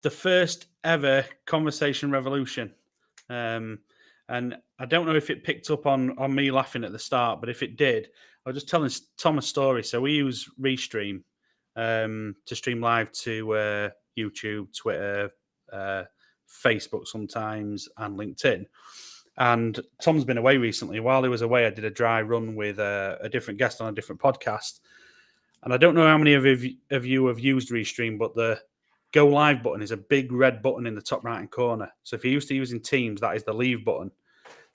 the first ever conversation revolution. And I don't know if it picked up on me laughing at the start, but if it did, I was just telling Tom a story. So we use Restream to stream live to YouTube, Twitter, Facebook sometimes, and LinkedIn. And Tom's been away recently. While he was away, I did a dry run with a different guest on a different podcast. And I don't know how many of you have used Restream, but the Go Live button is a big red button in the top right-hand corner. So if you're used to using Teams, that is the leave button.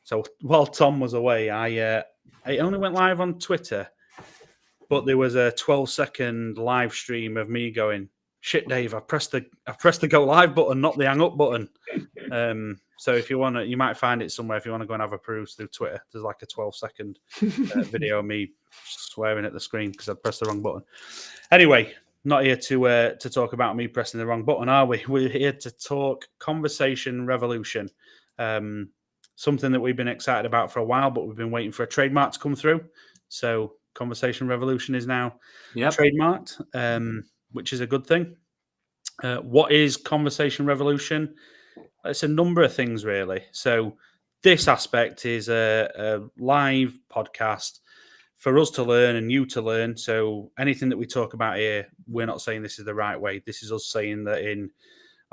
So while Tom was away, I only went live on Twitter, but there was a 12-second live stream of me going, "Shit, Dave, I pressed the Go Live button, not the hang up button." So if you want to, you might find it somewhere. If you want to go and have a peruse through Twitter, there's like a 12-second video of me swearing at the screen because I pressed the wrong button. Anyway, not here to talk about me pressing the wrong button, are we? We're here to talk conversation revolution, something that we've been excited about for a while, but we've been waiting for a trademark to come through. So conversation revolution is now trademarked, which is a good thing. What is conversation revolution? It's a number of things, really. So this aspect is a live podcast for us to learn and you to learn. So anything that we talk about here, we're not saying this is the right way. This is us saying that in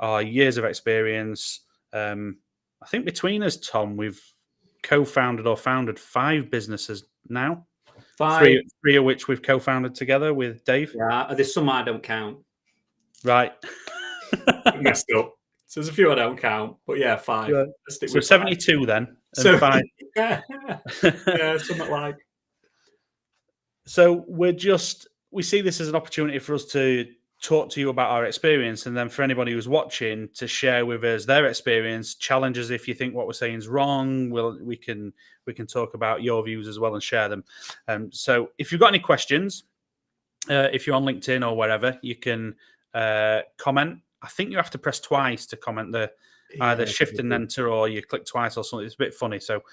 our years of experience, I think between us, Tom, we've co-founded or founded 5 businesses now. 5. Three of which we've co-founded together with Dave. Yeah, there's some I don't count. Right. Messed up. So there's a few I don't count, but yeah, 5. Right. So 72 5. Then. So 5. yeah, something like. So we see this as an opportunity for us to talk to you about our experience, and then for anybody who's watching to share with us their experience, challenge us if you think what we're saying is wrong. We can talk about your views as well and share them. So if you've got any questions, if you're on LinkedIn or wherever, you can comment. I think you have to press twice to comment either shift and enter, or you click twice or something. It's a bit funny. So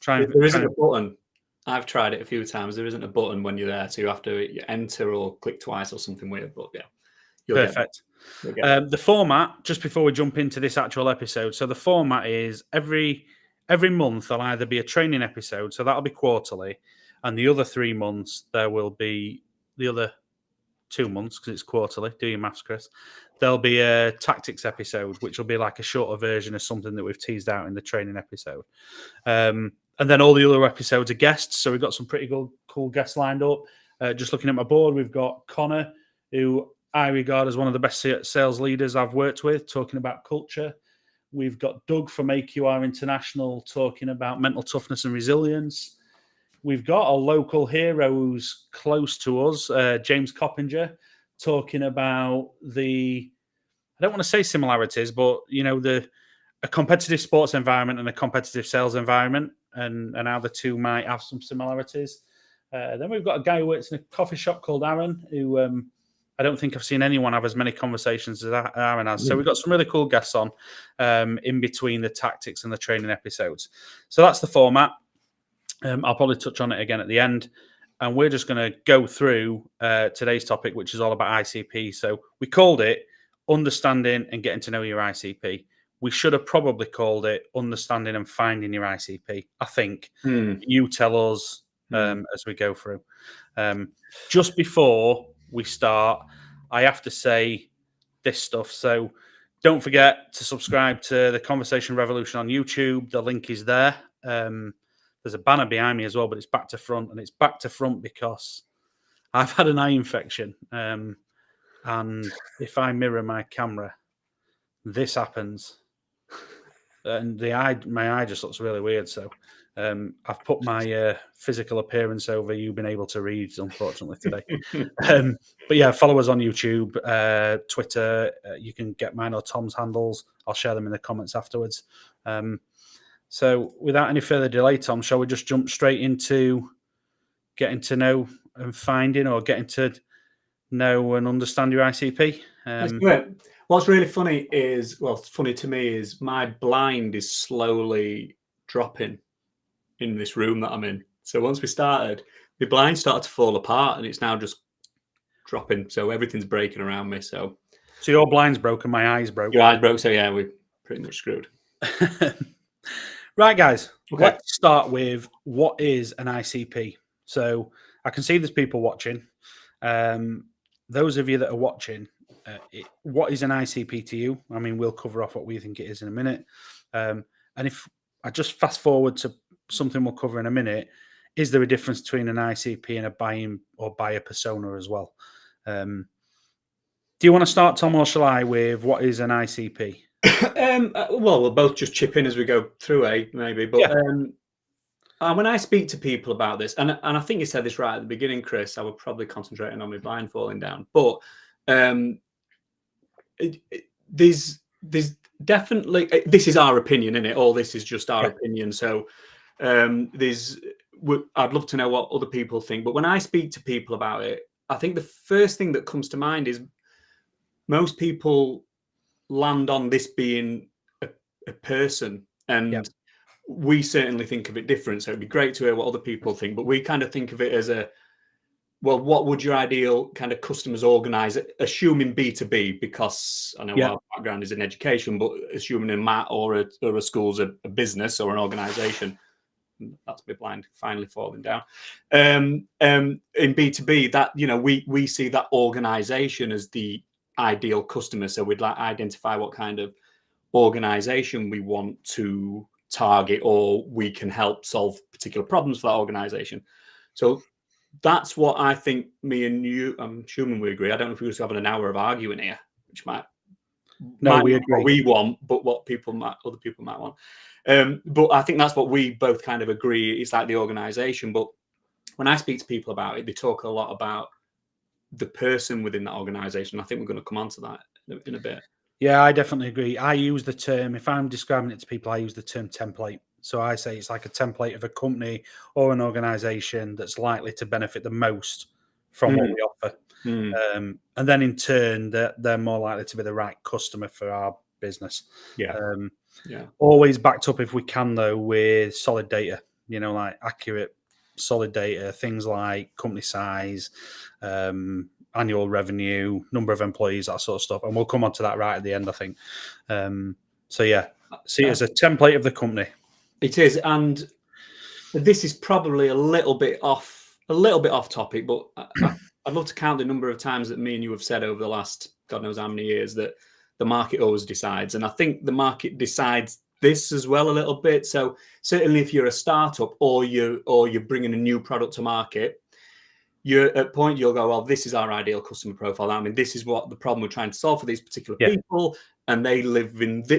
there isn't a button. I've tried it a few times. There isn't a button when you're there, so you have to enter or click twice or something weird. But yeah, perfect. The format, just before we jump into this actual episode, so the format is every month there'll either be a training episode, so that'll be quarterly, and the other 3 months there will be the other 2 months because it's quarterly. Do your maths, Chris. There'll be a tactics episode, which will be like a shorter version of something that we've teased out in the training episode. And then all the other episodes are guests. So we've got some pretty cool guests lined up. Just looking at my board, we've got Connor, who I regard as one of the best sales leaders I've worked with, talking about culture. We've got Doug from AQR International talking about mental toughness and resilience. We've got a local hero who's close to us, James Coppinger, talking about I don't want to say similarities, but a competitive sports environment and a competitive sales environment, and how the two might have some similarities. Then we've got a guy who works in a coffee shop called Aaron, who I don't think I've seen anyone have as many conversations as Aaron has. So we've got some really cool guests on in between the tactics and the training episodes. So that's the format. I'll probably touch on it again at the end. And we're just going to go through today's topic, which is all about ICP. So we called it Understanding and Getting to Know Your ICP. We should have probably called it Understanding and Finding Your ICP. I think you tell us as we go through. Just before we start, I have to say this stuff. So don't forget to subscribe to the Conversation Revolution on YouTube. The link is there. There's a banner behind me as well, but it's back to front. And it's back to front because I've had an eye infection. And if I mirror my camera, this happens. And my eye just looks really weird. So I've put my physical appearance over you being able to read, unfortunately, today. But yeah, follow us on YouTube, Twitter. You can get mine or Tom's handles. I'll share them in the comments afterwards. So without any further delay, Tom, shall we just jump straight into getting to know and finding, or getting to know and understand your ICP? Let's do it. What's really funny to me is my blind is slowly dropping in this room that I'm in. So once we started, the blind started to fall apart and it's now just dropping. So everything's breaking around me. So So your blind's broken, my eye's broke. Your eyes broke, so yeah, we're pretty much screwed. Right, guys. Okay. Let's start with what is an ICP. So I can see there's people watching. Those of you that are watching, what is an ICP to you? I mean, we'll cover off what we think it is in a minute. And if I just fast forward to something we'll cover in a minute, is there a difference between an ICP and a buying or buyer persona as well? Do you want to start, Tom, or shall I, with what is an ICP? Well, we'll both just chip in as we go through, maybe. But when I speak to people about this, and I think you said this right at the beginning, Chris, I would probably concentrating on my blind falling down. But there's definitely, this is our opinion, isn't it? All this is just our opinion. So I'd love to know what other people think. But when I speak to people about it, I think the first thing that comes to mind is most people land on this being a person, and we certainly think of it different. So it'd be great to hear what other people think, but we kind of think of it as well, what would your ideal kind of customers organize, assuming B2B, because I know our background is in education, but assuming in Matt or a school's a business or an organization. That's my blind finally falling down. In B2B, that, we see that organization as the ideal customer. So we'd like identify what kind of organization we want to target, or we can help solve particular problems for that organization. So that's what I think me and you, I'm assuming we agree. I don't know if we're just having an hour of arguing here, which might we agree. What we want, but what other people might want. But I think that's what we both kind of agree. It's like the organization. But when I speak to people about it, they talk a lot about the person within that organization. I think we're going to come on to that in a bit. Yeah, I definitely agree. I use the term, if I'm describing it to people, I use the term template. So I say it's like a template of a company or an organization that's likely to benefit the most from what we offer. And then in turn, they're more likely to be the right customer for our business. Always backed up, if we can, though, with solid data, like accurate, solid data, things like company size, annual revenue, number of employees, that sort of stuff. And we'll come on to that right at the end, I think. See it as a template of the company. It is. And this is probably a little bit off topic, but I'd love to count the number of times that me and you have said over the last God knows how many years that the market always decides. And I think the market decides this as well a little bit. So certainly if you're a startup or you're bringing a new product to market, you're at a point you'll go, well, this is our ideal customer profile. I mean, this is what the problem we're trying to solve for these particular people, and they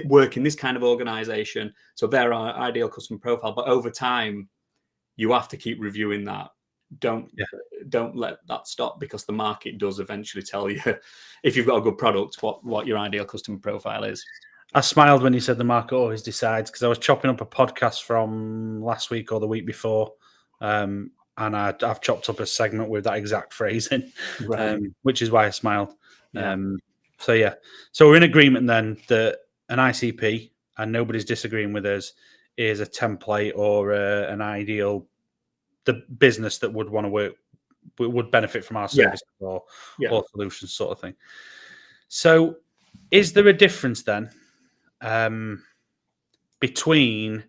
work in this kind of organization. So they're our ideal customer profile. But over time, you have to keep reviewing that. Don't let that stop, because the market does eventually tell you, if you've got a good product, what your ideal customer profile is. I smiled when you said the market always decides, because I was chopping up a podcast from last week or the week before, and I've chopped up a segment with that exact phrasing, which is why I smiled. So we're in agreement then that an ICP, and nobody's disagreeing with us, is a template or an ideal, the business that would want to work, would benefit from our services or solutions, sort of thing. So is there a difference then between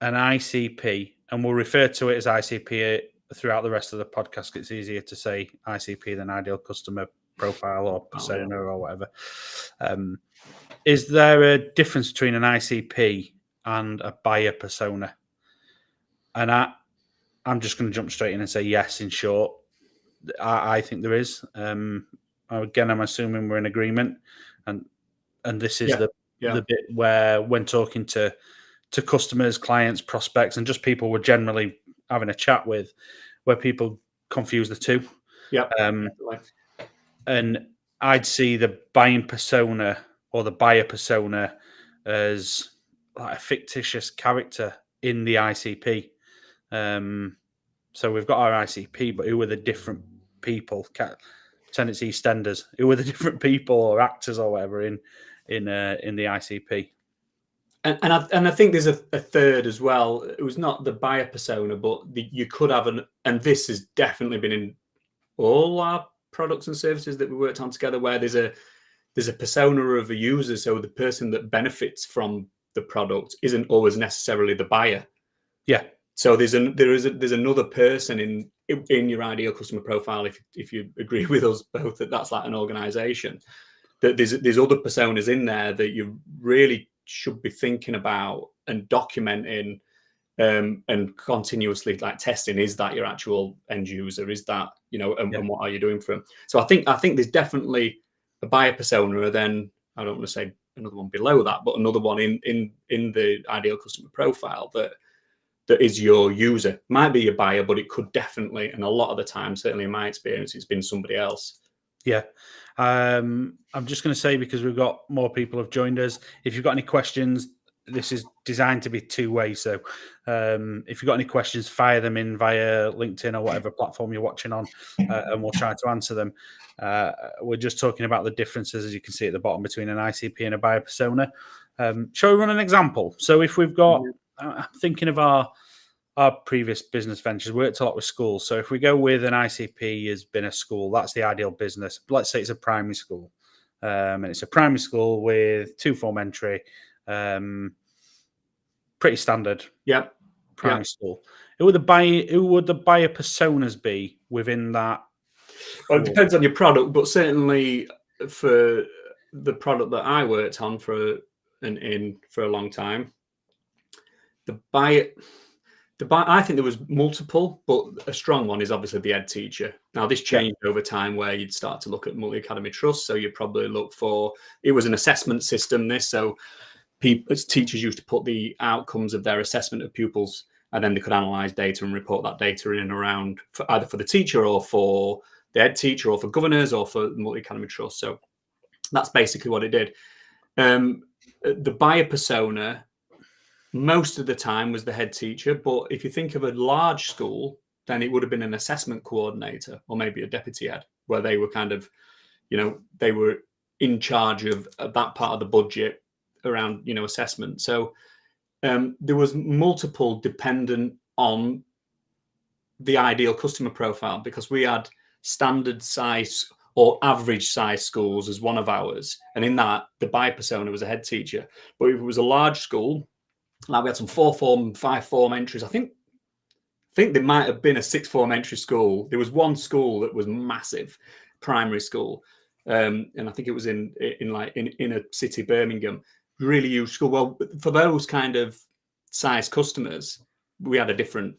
an ICP, and we'll refer to it as ICP throughout the rest of the podcast, it's easier to say ICP than ideal customer profile or persona or whatever. Is there a difference between an ICP and a buyer persona? And I'm just going to jump straight in and say yes, in short. I think there is. Again, I'm assuming we're in agreement. And this is the bit where, when talking to customers, clients, prospects, and just people we're generally having a chat with, where people confuse the two. And I'd see the buying persona or the buyer persona as like a fictitious character in the ICP. So we've got our ICP, but who are the different people? Tendency EastEnders. Who are the different people or actors or whatever in the ICP? And I think there's a third as well. It was not the buyer persona, but you could have and this has definitely been in all our products and services that we worked on together, where there's there's a persona of a user. So the person that benefits from the product isn't always necessarily the buyer. Yeah. So there's another person in your ideal customer profile. If you agree with us both that that's like an organization, that there's other personas in there that you really should be thinking about and documenting, and continuously like testing. Is that your actual end user? Is that, and what are you doing for them? So I think there's definitely a buyer persona. Then I don't want to say another one below that, but another one in the ideal customer profile that is your user. Might be your buyer, but it could definitely, and a lot of the time, certainly in my experience, it's been somebody else. Yeah. I'm just going to say, because we've got more people have joined us, if you've got any questions, this is designed to be two-way. So if you've got any questions, fire them in via LinkedIn or whatever platform you're watching on, and we'll try to answer them. We're just talking about the differences, as you can see at the bottom, between an ICP and a buyer persona. Shall we run an example? So if we've got, I'm thinking of our previous business ventures, worked a lot with schools. So if we go with an ICP has been a school, that's the ideal business. Let's say it's a primary school. And it's a primary school with 2-form entry. Pretty standard. Yep. Primary school. Who would the buyer personas be within that? Well, it depends on your product, but certainly for the product that I worked on for a long time, I think there was multiple, but a strong one is obviously the ed teacher. Now, this changed over time where you'd start to look at multi-academy trusts. So you'd probably look for, it was an assessment system, this. So teachers used to put the outcomes of their assessment of pupils, and then they could analyze data and report that data in and around either for the teacher or for the ed teacher or for governors or for the multi-academy trust. So that's basically what it did. The buyer persona, most of the time, was the head teacher. But if you think of a large school, then it would have been an assessment coordinator or maybe a deputy ed, where they were kind of, they were in charge of that part of the budget around, assessment. So there was multiple dependent on the ideal customer profile, because we had standard size or average size schools as one of ours. And in that, the buyer persona was a head teacher. But if it was a large school, like we had some 4-form, 5-form entries. I think there might have been a 6-form entry school. There was one school that was massive, primary school, and I think it was in a city, Birmingham. Really huge school. Well, for those kind of size customers, we had a different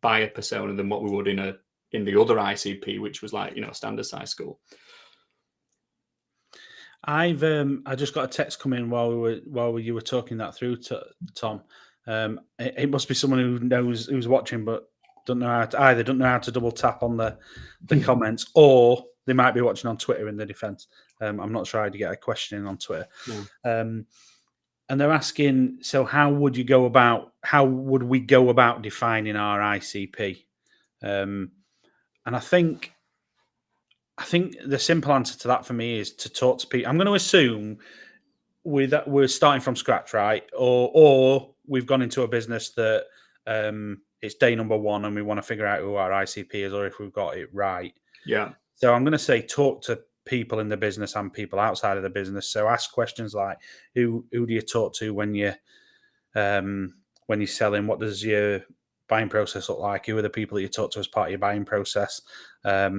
buyer persona than what we would in the other ICP, which was like a standard size school. I just got a text come in while you were talking that through, Tom. It must be someone who's watching, but don't know how to double tap on the comments, or they might be watching on Twitter in the defense. I'm not sure how to get a question in on Twitter. No. And they're asking, so how would we go about defining our ICP? And I think the simple answer to that for me is to talk to people. I'm going to assume we're starting from scratch, right? Or we've gone into a business that it's day number 1 and we want to figure out who our ICP is, or if we've got it right. Yeah. So I'm going to say talk to people in the business and people outside of the business. So ask questions like, who do you talk to when you're selling? What does your buying process look like? Who are the people that you talk to as part of your buying process? How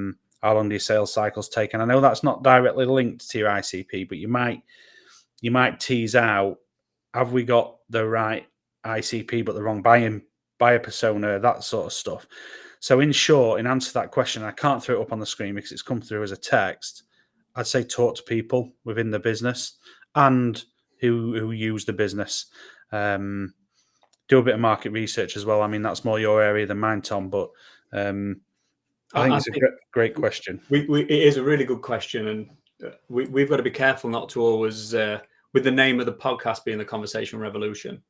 long do your sales cycles take? And I know that's not directly linked to your ICP, but you might tease out, have we got the right ICP but the wrong buyer persona, that sort of stuff. So in short, in answer to that question, I can't throw it up on the screen because it's come through as a text. I'd say talk to people within the business and who use the business. Do a bit of market research as well. I mean, that's more your area than mine, Tom, but I think it's a great question. It is a really good question, and we've got to be careful not to always, with the name of the podcast being the Conversation Revolution,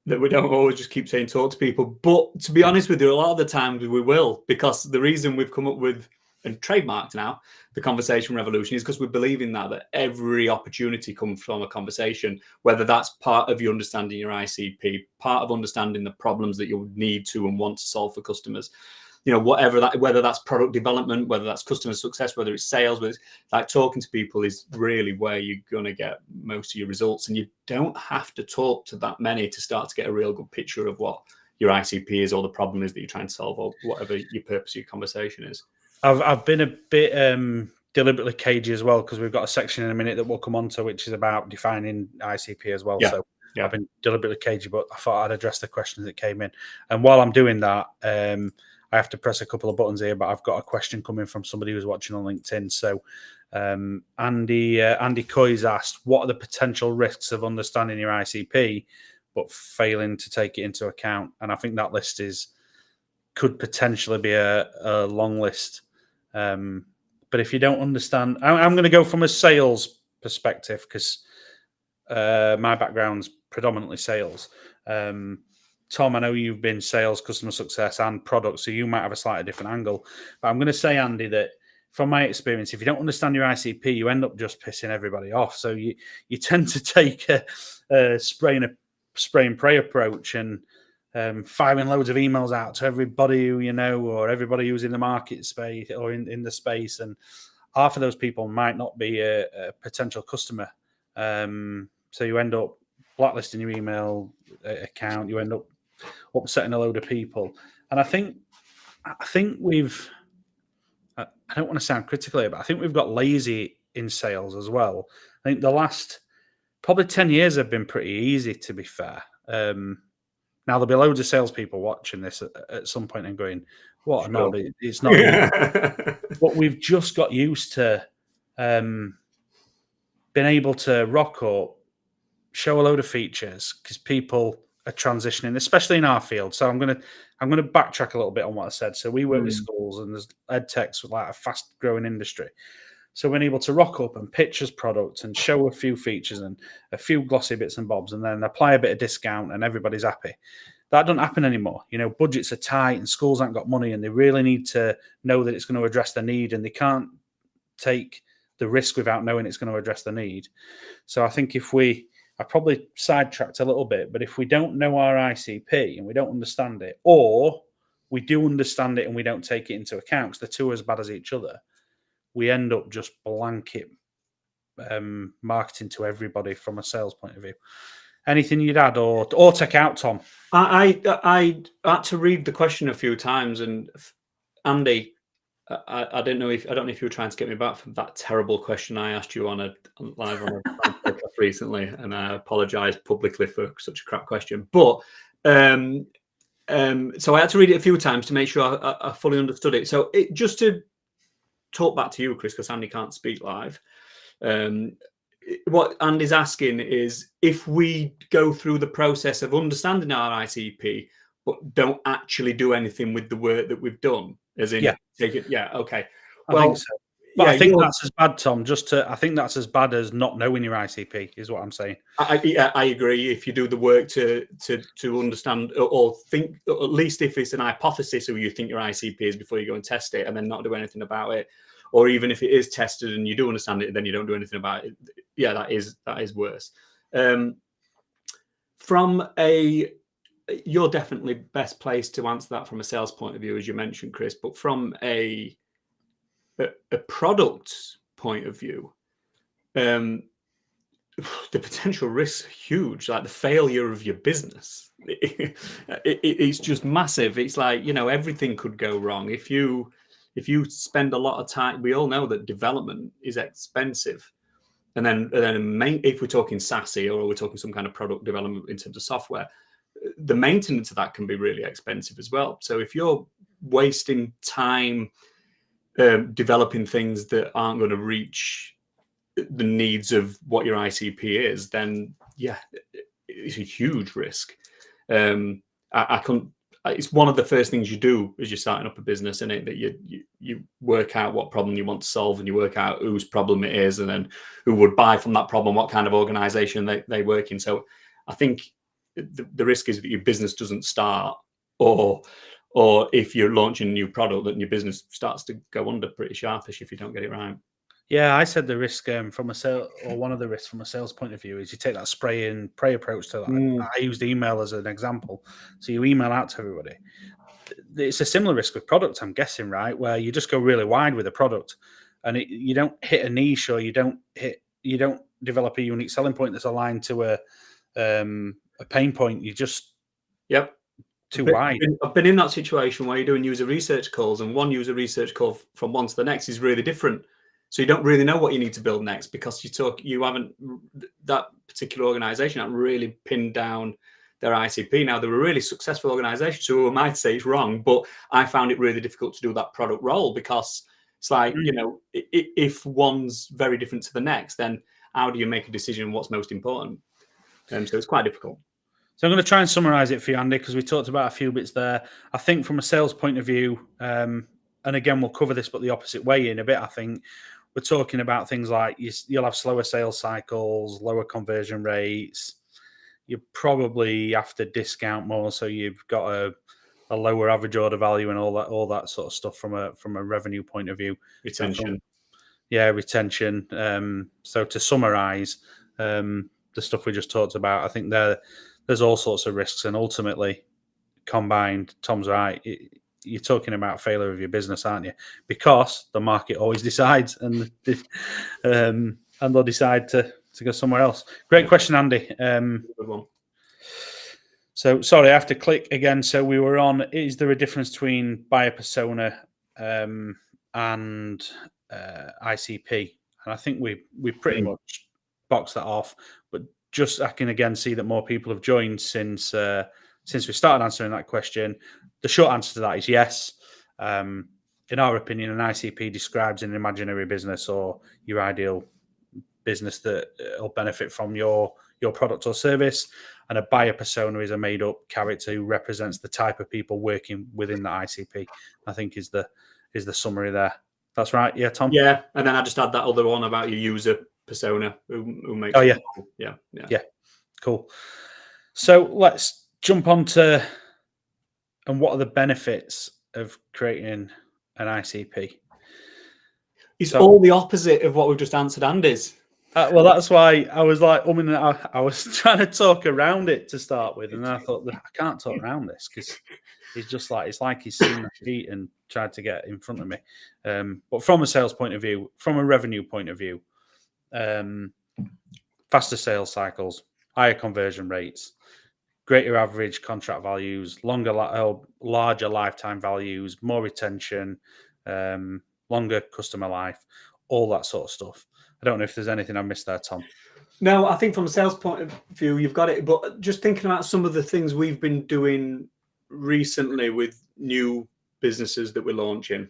that we don't always just keep saying talk to people. But to be honest with you, a lot of the times we will, because the reason we've come up with and trademarked now the Conversation Revolution is because we believe in that every opportunity comes from a conversation, whether that's part of you understanding your ICP, part of understanding the problems that you need to and want to solve for customers. whatever that, whether that's product development, whether that's customer success, whether it's sales, whether it's like talking to people is really where you're going to get most of your results. And you don't have to talk to that many to start to get a real good picture of what your ICP is or the problem is that you're trying to solve or whatever your purpose of your conversation is. I've been a bit deliberately cagey as well, because we've got a section in a minute that we'll come on to, which is about defining ICP as well. Yeah. So I've been deliberately cagey, but I thought I'd address the questions that came in. And while I'm doing that, I have to press a couple of buttons here, but I've got a question coming from somebody who's watching on LinkedIn. So Andy Coy's asked, what are the potential risks of understanding your ICP but failing to take it into account? And I think that list could potentially be a long list. But if you don't understand, I'm going to go from a sales perspective, because my background's predominantly sales. Tom, I know you've been sales, customer success, and product, so you might have a slightly different angle. But I'm going to say, Andy, that from my experience, if you don't understand your ICP, you end up just pissing everybody off. So you tend to take a spray and pray approach and firing loads of emails out to everybody who you know, or everybody who's in the market space or in the space, and half of those people might not be a potential customer. So you end up blacklisting your email account. You end up upsetting a load of people. And I think we've, I don't want to sound critical here, but I think we've got lazy in sales as well. I think the last probably 10 years have been pretty easy, to be fair. Now, there'll be loads of salespeople watching this at some point and going, what? Sure. No, it's not easy. But we've just got used to being able to rock up, show a load of features, because people are transitioning, especially in our field. So I'm going to backtrack a little bit on what I said. So we work with schools, and there's ed tech's like a fast growing industry. So we're able to rock up and pitch as product and show a few features and a few glossy bits and bobs, and then apply a bit of discount and everybody's happy. That doesn't happen anymore. Budgets are tight and schools haven't got money, and they really need to know that it's going to address the need, and they can't take the risk without knowing it's going to address the need. So I think I probably sidetracked a little bit, but if we don't know our ICP and we don't understand it, or we do understand it and we don't take it into account, because the two are as bad as each other, we end up just blanket marketing to everybody from a sales point of view. Anything you'd add or take out, Tom? I had to read the question a few times, and Andy, I don't know if you were trying to get me back from that terrible question I asked you on live on a podcast recently, and I apologise publicly for such a crap question. But so I had to read it a few times to make sure I fully understood it. So just to talk back to you, Chris, because Andy can't speak live. What Andy's asking is, if we go through the process of understanding our ICP but don't actually do anything with the work that we've done, as in take it. Yeah, okay. I think so. But I think that's as bad, Tom. I think that's as bad as not knowing your ICP, is what I'm saying. I agree. If you do the work to understand or think, or at least if it's an hypothesis of you think your ICP is before you go and test it, and then not do anything about it, or even if it is tested and you do understand it, then you don't do anything about it. Yeah, that is worse. You're definitely best placed to answer that from a sales point of view, as you mentioned, Chris. But from a product point of view, the potential risks are huge. Like the failure of your business, it's just massive. It's like, everything could go wrong if you spend a lot of time. We all know that development is expensive, and then if we're talking SASE or we're talking some kind of product development in terms of software, the maintenance of that can be really expensive as well. So if you're wasting time developing things that aren't going to reach the needs of what your ICP is, then it's a huge risk. It's one of the first things you do as you're starting up a business, isn't it? That you work out what problem you want to solve, and you work out whose problem it is, and then who would buy from that problem, what kind of organization they work in. So I think the risk is that your business doesn't start, or if you're launching a new product, that your business starts to go under pretty sharpish if you don't get it right. Yeah, I said the risk from a sale, or one of the risks from a sales point of view, is you take that spray and pray approach to that. I used email as an example. So you email out to everybody. it's a similar risk with product, I'm guessing, right? Where you just go really wide with a product, and you don't hit a niche, or you don't develop a unique selling point that's aligned to a pain point. You just too wide. I've been in that situation where you're doing user research calls, and one user research call from one to the next is really different. So you don't really know what you need to build next, because you haven't, that particular organization haven't really pinned down their ICP. Now, they're a really successful organization, so I might say it's wrong, but I found it really difficult to do that product role, because it's like, if one's very different to the next, then how do you make a decision what's most important? So it's quite difficult. So I'm going to try and summarize it for you, Andy, because we talked about a few bits there. I think from a sales point of view, and again, we'll cover this, but the opposite way in a bit, I think we're talking about things like you'll have slower sales cycles, lower conversion rates. You probably have to discount more, so you've got a lower average order value and all that sort of stuff from a revenue point of view. Retention. Retention. So to summarize, the stuff we just talked about, I think there's all sorts of risks, and ultimately combined, Tom's right, you're talking about failure of your business, aren't you? Because the market always decides, and they'll decide to go somewhere else. Great question, Andy. Good one. So sorry, I have to click again. So we were on, is there a difference between buyer persona and ICP? And I think we pretty much boxed that off, but just I can again see that more people have joined since we started answering that question. The short answer to that is yes. In our opinion, an ICP describes an imaginary business or your ideal business that will benefit from your product or service, and a buyer persona is a made-up character who represents the type of people working within the ICP. I think is the summary there. That's right, yeah, Tom. Yeah, and then I just add that other one about your user persona who makes. Oh yeah, cool. So let's jump on to, and what are the benefits of creating an ICP? It's all the opposite of what we've just answered, Andy's. Well, that's why I was like, I was trying to talk around it to start with, and I thought, I can't talk around this, because he's just like, it's like he's seen the sheet and tried to get in front of me. But from a sales point of view, from a revenue point of view, faster sales cycles, higher conversion rates, greater average contract values, larger lifetime values, more retention, longer customer life, all that sort of stuff. I don't know if there's anything I missed there, Tom. No, I think from a sales point of view, you've got it. But just thinking about some of the things we've been doing recently with new businesses that we're launching,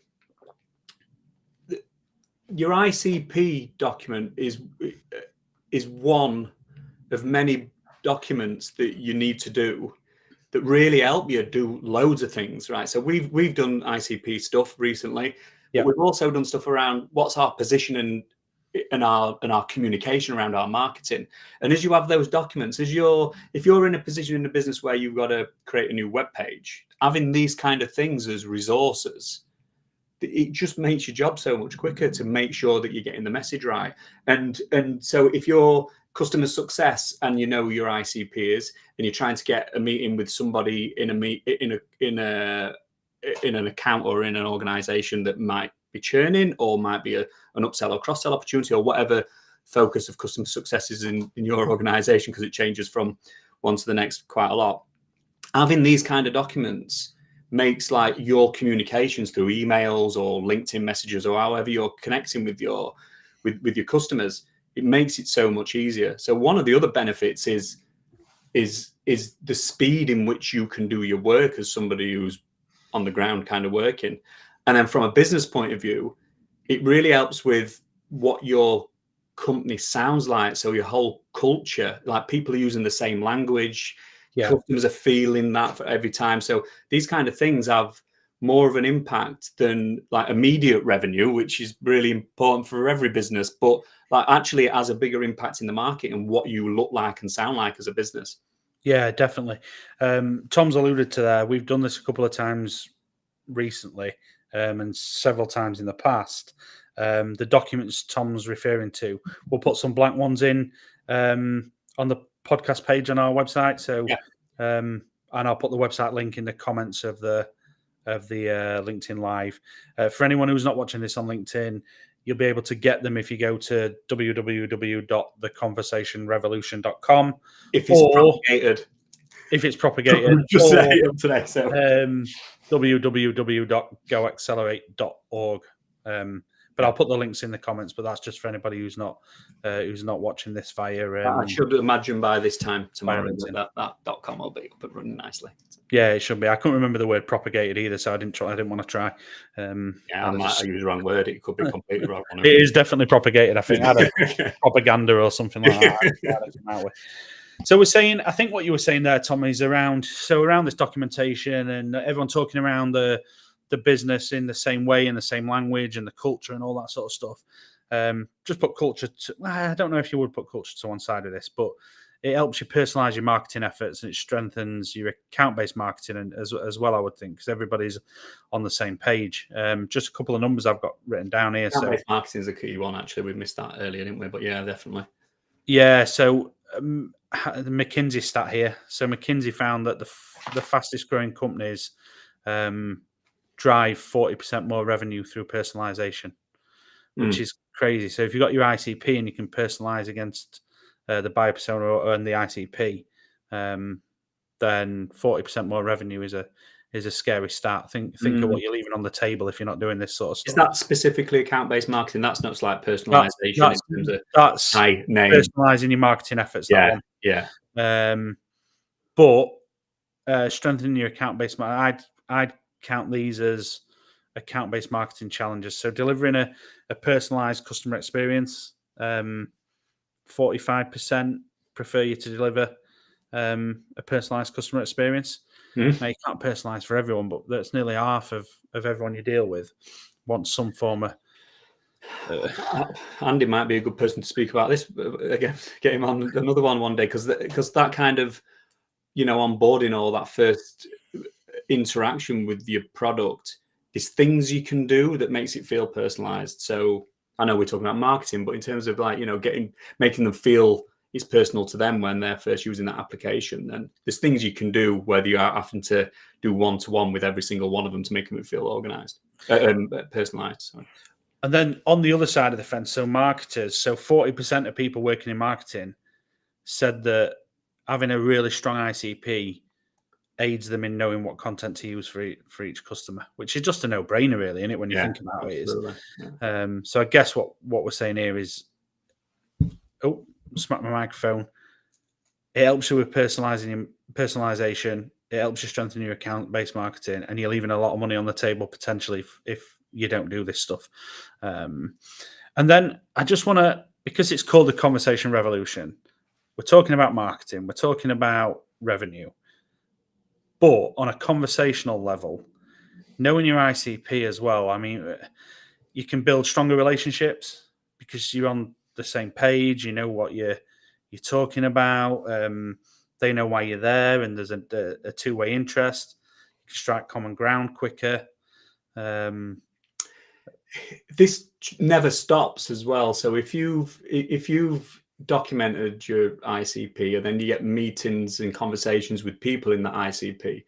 your ICP document is one of many documents that you need to do that really help you do loads of things, right? So we've done ICP stuff recently. But we've also done stuff around what's our position and our communication around our marketing. And as you have those documents, if you're in a position in the business where you've got to create a new web page, having these kind of things as resources, it just makes your job so much quicker to make sure that you're getting the message right. And so if you're customer success and you know your ICP is, and you're trying to get a meeting with somebody in an account or in an organization that might be churning, or might be an upsell or cross-sell opportunity, or whatever focus of customer success is in your organization, because it changes from one to the next quite a lot. Having these kind of documents makes like your communications through emails or LinkedIn messages or however you're connecting with your customers, it makes it so much easier. So one of the other benefits is the speed in which you can do your work as somebody who's on the ground kind of working. And then from a business point of view, it really helps with what your company sounds like. So your whole culture, like people are using the same language, customers are feeling that for every time. So these kind of things have more of an impact than like immediate revenue, which is really important for every business, but like actually it has a bigger impact in the market and what you look like and sound like as a business. Yeah, definitely. Tom's alluded to that. We've done this a couple of times recently, and several times in the past. The documents Tom's referring to, we'll put some blank ones in on the podcast page on our website. So, and I'll put the website link in the comments of the of the LinkedIn Live. For anyone who's not watching this on LinkedIn, you'll be able to get them if you go to www.theconversationrevolution.com. If it's propagated. If it's propagated. Just say it up today. So www.goaccelerate.org. But I'll put the links in the comments. But that's just for anybody who's not watching this via. I should imagine by this time tomorrow that .com will be up and running nicely. Yeah, it should be. I couldn't remember the word propagated either, so I didn't want to try. I might use the wrong word. It could be completely wrong. It is definitely propagated. I think I had a propaganda or something like that. So we're saying, I think what you were saying there, Tom, is around this documentation and everyone talking around the business in the same way, in the same language, and the culture and all that sort of stuff. Just put culture I don't know if you would put culture to one side of this, but it helps you personalize your marketing efforts and it strengthens your account-based marketing and as well, I would think, because everybody's on the same page. Just a couple of numbers I've got written down here. Account-based marketing is a key one, actually. We missed that earlier, didn't we? But yeah, definitely. Yeah, so the McKinsey stat here. So McKinsey found that the fastest growing companies drive 40% more revenue through personalization, which is crazy. So if you've got your ICP and you can personalize against the buyer persona and the ICP, then 40% more revenue is a scary start. Think of what you're leaving on the table if you're not doing this sort of stuff. Is that specifically account-based marketing? That's not like personalization in terms of that's high name. Personalizing your marketing efforts. Yeah, that one. yeah. But strengthening your account-based marketing, I'd count these as account-based marketing challenges. So delivering a personalized customer experience, 45% prefer you to deliver a personalized customer experience. Now, you can't personalize for everyone, but that's nearly half of everyone you deal with wants some form of... Andy might be a good person to speak about this. Again, get him on another one day, because that kind of, onboarding all that first interaction with your product is things you can do that makes it feel personalized. So I know we're talking about marketing, but in terms of making them feel it's personal to them when they're first using that application, then there's things you can do, whether you are having to do one-to-one with every single one of them to make them feel organized, personalized. Sorry. And then on the other side of the fence, so marketers, so 40% of people working in marketing said that having a really strong ICP aids them in knowing what content to use for each customer, which is just a no-brainer, really, isn't it, when you think about it? So I guess what we're saying here is, smack my microphone. It helps you with personalization. It helps you strengthen your account-based marketing, and you're leaving a lot of money on the table potentially if you don't do this stuff. And then I just want to, because it's called the Conversation Revolution, we're talking about marketing, we're talking about revenue, but on a conversational level, knowing your ICP as well, I mean, you can build stronger relationships because you're on the same page, you know what you're talking about, they know why you're there, and there's a two-way interest. You can strike common ground quicker. This never stops as well. So if you've documented your ICP and then you get meetings and conversations with people in that ICP,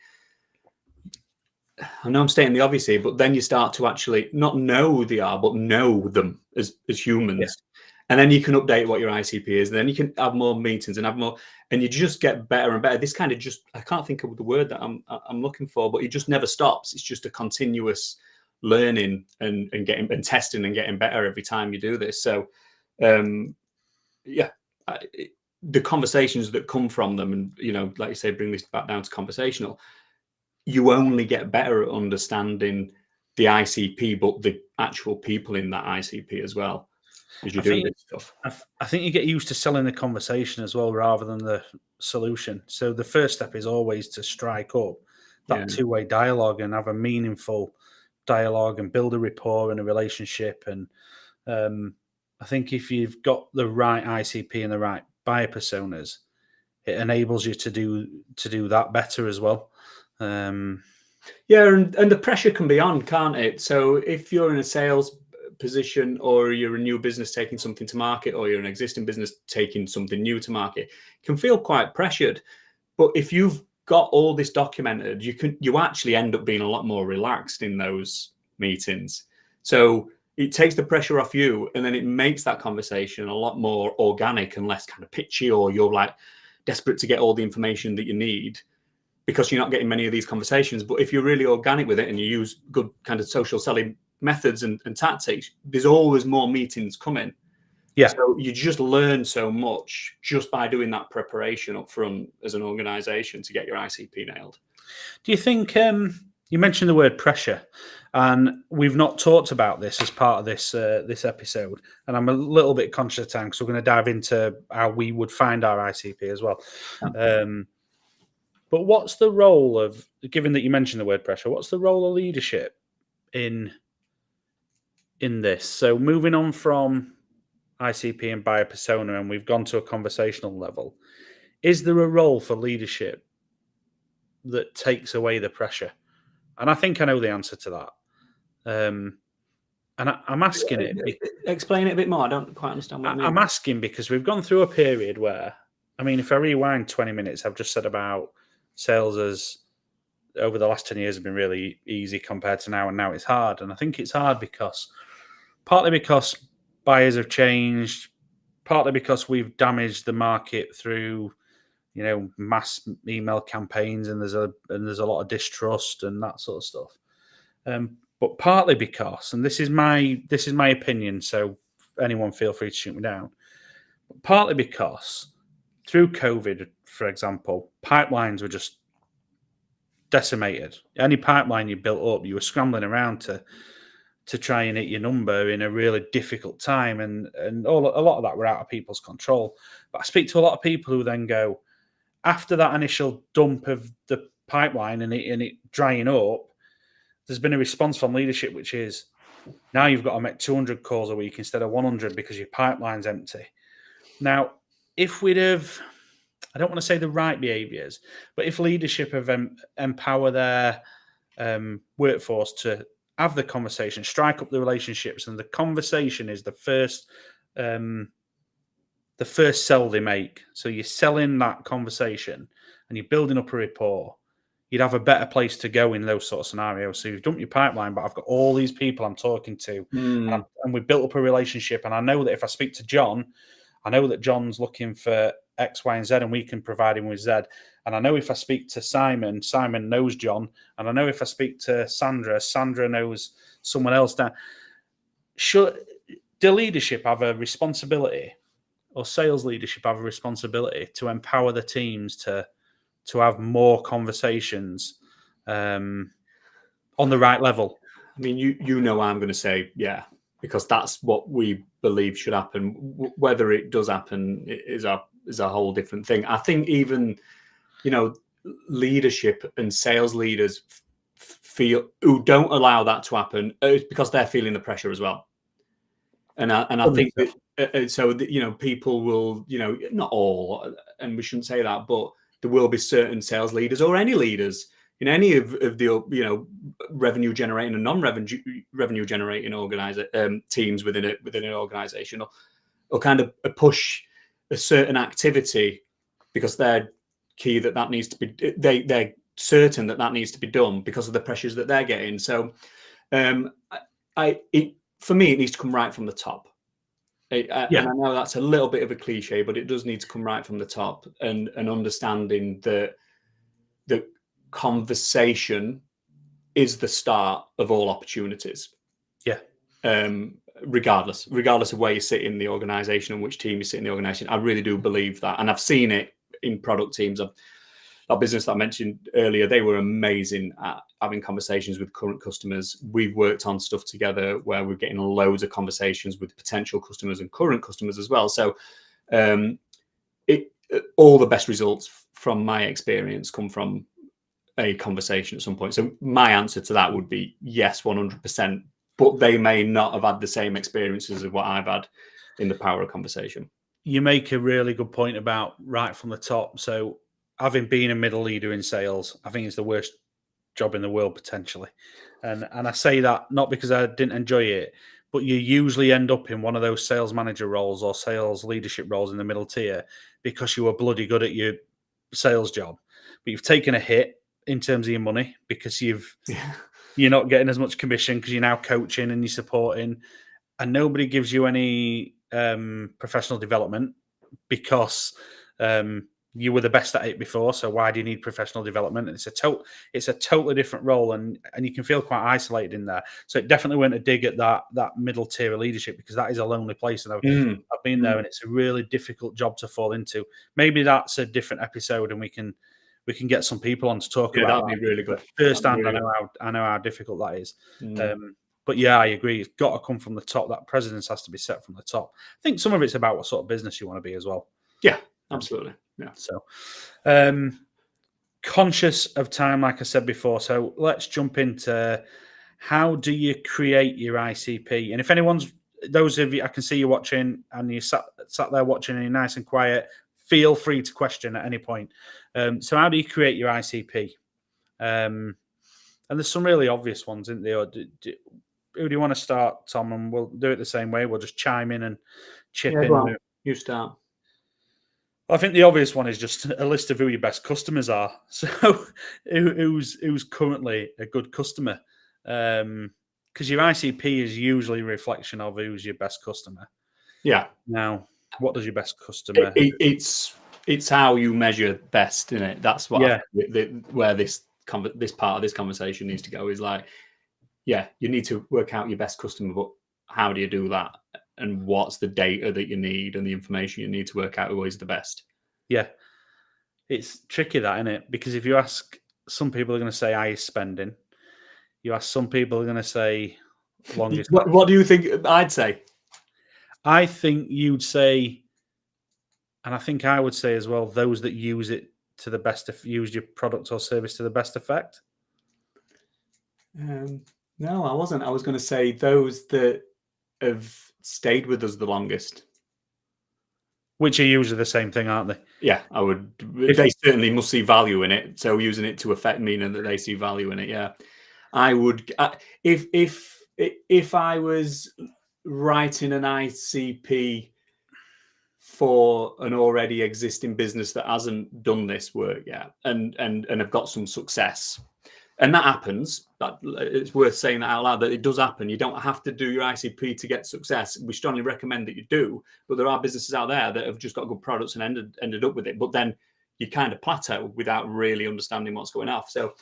I know I'm stating the obvious here, but then you start to actually not know who they are, but know them as humans. Yeah. And then you can update what your ICP is. And then you can have more meetings and have more, and you just get better and better. This kind of I can't think of the word that I'm looking for, but it just never stops. It's just a continuous learning and getting and testing and getting better every time you do this. So, the conversations that come from them, and like you say, bring this back down to conversational. You only get better at understanding the ICP, but the actual people in that ICP as well. As you do this stuff, I think you get used to selling the conversation as well, rather than the solution. So the first step is always to strike up that two-way dialogue and have a meaningful dialogue and build a rapport and a relationship. And I think if you've got the right ICP and the right buyer personas, it enables you to do that better as well. And the pressure can be on, can't it? So if you're in a sales position, or you're a new business taking something to market, or you're an existing business taking something new to market, it can feel quite pressured. But if you've got all this documented, you actually end up being a lot more relaxed in those meetings. So it takes the pressure off you, and then it makes that conversation a lot more organic and less kind of pitchy, or you're like desperate to get all the information that you need because you're not getting many of these conversations. But if you're really organic with it and you use good kind of social selling methods and tactics, there's always more meetings coming. Yeah. So you just learn so much just by doing that preparation up front as an organization to get your ICP nailed. Do you think, you mentioned the word pressure, and we've not talked about this as part of this this episode, and I'm a little bit conscious of time because we're going to dive into how we would find our ICP as well. But what's the role of, given that you mentioned the word pressure, what's the role of leadership in this? So moving on from ICP and buyer persona, and we've gone to a conversational level, is there a role for leadership that takes away the pressure? And I think I know the answer to that. And I'm asking it. Explain it a bit more. I don't quite understand what you mean. I'm asking because we've gone through a period where, I mean, if I rewind 20 minutes, I've just said about sales as over the last 10 years have been really easy compared to now, and now it's hard. And I think it's hard partly because buyers have changed, partly because we've damaged the market through, mass email campaigns, and there's a lot of distrust and that sort of stuff. But partly because, and this is my opinion, so anyone feel free to shoot me down. But partly because through COVID, for example, pipelines were just decimated. Any pipeline you built up, you were scrambling around to try and hit your number in a really difficult time, and a lot of that were out of people's control. But I speak to a lot of people who then go, after that initial dump of the pipeline and it drying up, there's been a response from leadership, which is now you've got to make 200 calls a week instead of 100 because your pipeline's empty. Now, if we'd have, I don't want to say the right behaviours, but if leadership have empower their workforce to have the conversation, strike up the relationships, and the conversation is the first sell they make. So you're selling that conversation and you're building up a rapport. You'd have a better place to go in those sort of scenarios. So you've dumped your pipeline, but I've got all these people I'm talking to, and we've built up a relationship. And I know that if I speak to John, I know that John's looking for X, Y, and Z, and we can provide him with Z. And I know if I speak to Simon, Simon knows John. And I know if I speak to Sandra, Sandra knows someone else. Now, do leadership have a responsibility, or sales leadership have a responsibility to empower the teams to have more conversations on the right level? I mean, I'm going to say yeah, because that's what we believe should happen. Whether it does happen is a whole different thing. I think even, leadership and sales leaders feel who don't allow that to happen because they're feeling the pressure as well. And I think that, people will, not all, and we shouldn't say that, but there will be certain sales leaders or any leaders in any of the, revenue generating and non-revenue generating teams within an organization, or kind of push a certain activity because they're key that needs to be, they're certain that needs to be done because of the pressures that they're getting. So for me, it needs to come right from the top. And I know that's a little bit of a cliche, but it does need to come right from the top, and understanding that the conversation is the start of all opportunities. Yeah. Regardless of where you sit in the organization and which team you sit in the organization. I really do believe that. And I've seen it in product teams. That business that I mentioned earlier, they were amazing at having conversations with current customers. We've worked on stuff together where we're getting loads of conversations with potential customers and current customers as well. So all the best results from my experience come from a conversation at some point. So my answer to that would be yes, 100%. But they may not have had the same experiences of what I've had in the power of conversation. You make a really good point about right from the top. So having been a middle leader in sales, I think it's the worst job in the world potentially. And I say that not because I didn't enjoy it, but you usually end up in one of those sales manager roles or sales leadership roles in the middle tier because you were bloody good at your sales job. but you've taken a hit in terms of your money because you're not getting as much commission because you're now coaching and you're supporting, and nobody gives you any professional development because you were the best at it before. So why do you need professional development? And it's a totally different role, and you can feel quite isolated in there. So it definitely went a dig at that middle tier of leadership, because that is a lonely place, and I've been there, and it's a really difficult job to fall into. Maybe that's a different episode, and we can get some people on to talk about that. That'd be really good. Firsthand, I know how difficult that is. But yeah, I agree. It's got to come from the top. That precedence has to be set from the top. I think some of it's about what sort of business you want to be as well. Yeah, absolutely. Yeah. So, conscious of time, like I said before. So let's jump into how do you create your ICP? And if those of you, I can see you watching and you sat there watching and you're nice and quiet, feel free to question at any point. So how do you create your ICP? And there's some really obvious ones, isn't there? Who do you want to start, Tom? And we'll do it the same way. We'll just chime in and chip in. Well, you start. I think the obvious one is just a list of who your best customers are. So who's currently a good customer? Because your ICP is usually a reflection of who's your best customer. Yeah. Now, what does your best customer? It's how you measure best, isn't it? That's what where this part of this conversation needs to go, is like, yeah, you need to work out your best customer, but how do you do that? And what's the data that you need and the information you need to work out who is the best? Yeah. It's tricky, that, isn't it? Because if you ask, some people are going to say highest spending. You ask some people are going to say longest. What do you think I'd say? I think you'd say, and I think I would say as well, those that use it to the best, use your product or service to the best effect. No, I wasn't. I was going to say those that have stayed with us the longest. Which are usually the same thing, aren't they? Yeah, I would. They certainly must see value in it. So using it to affect meaning that they see value in it. Yeah, I would. If I was writing an ICP for an already existing business that hasn't done this work yet and have got some success, and that happens, that it's worth saying that out loud, that it does happen. You don't have to do your ICP to get success. We strongly recommend that you do, but there are businesses out there that have just got good products and ended up with it, but then you kind of plateau without really understanding what's going on. So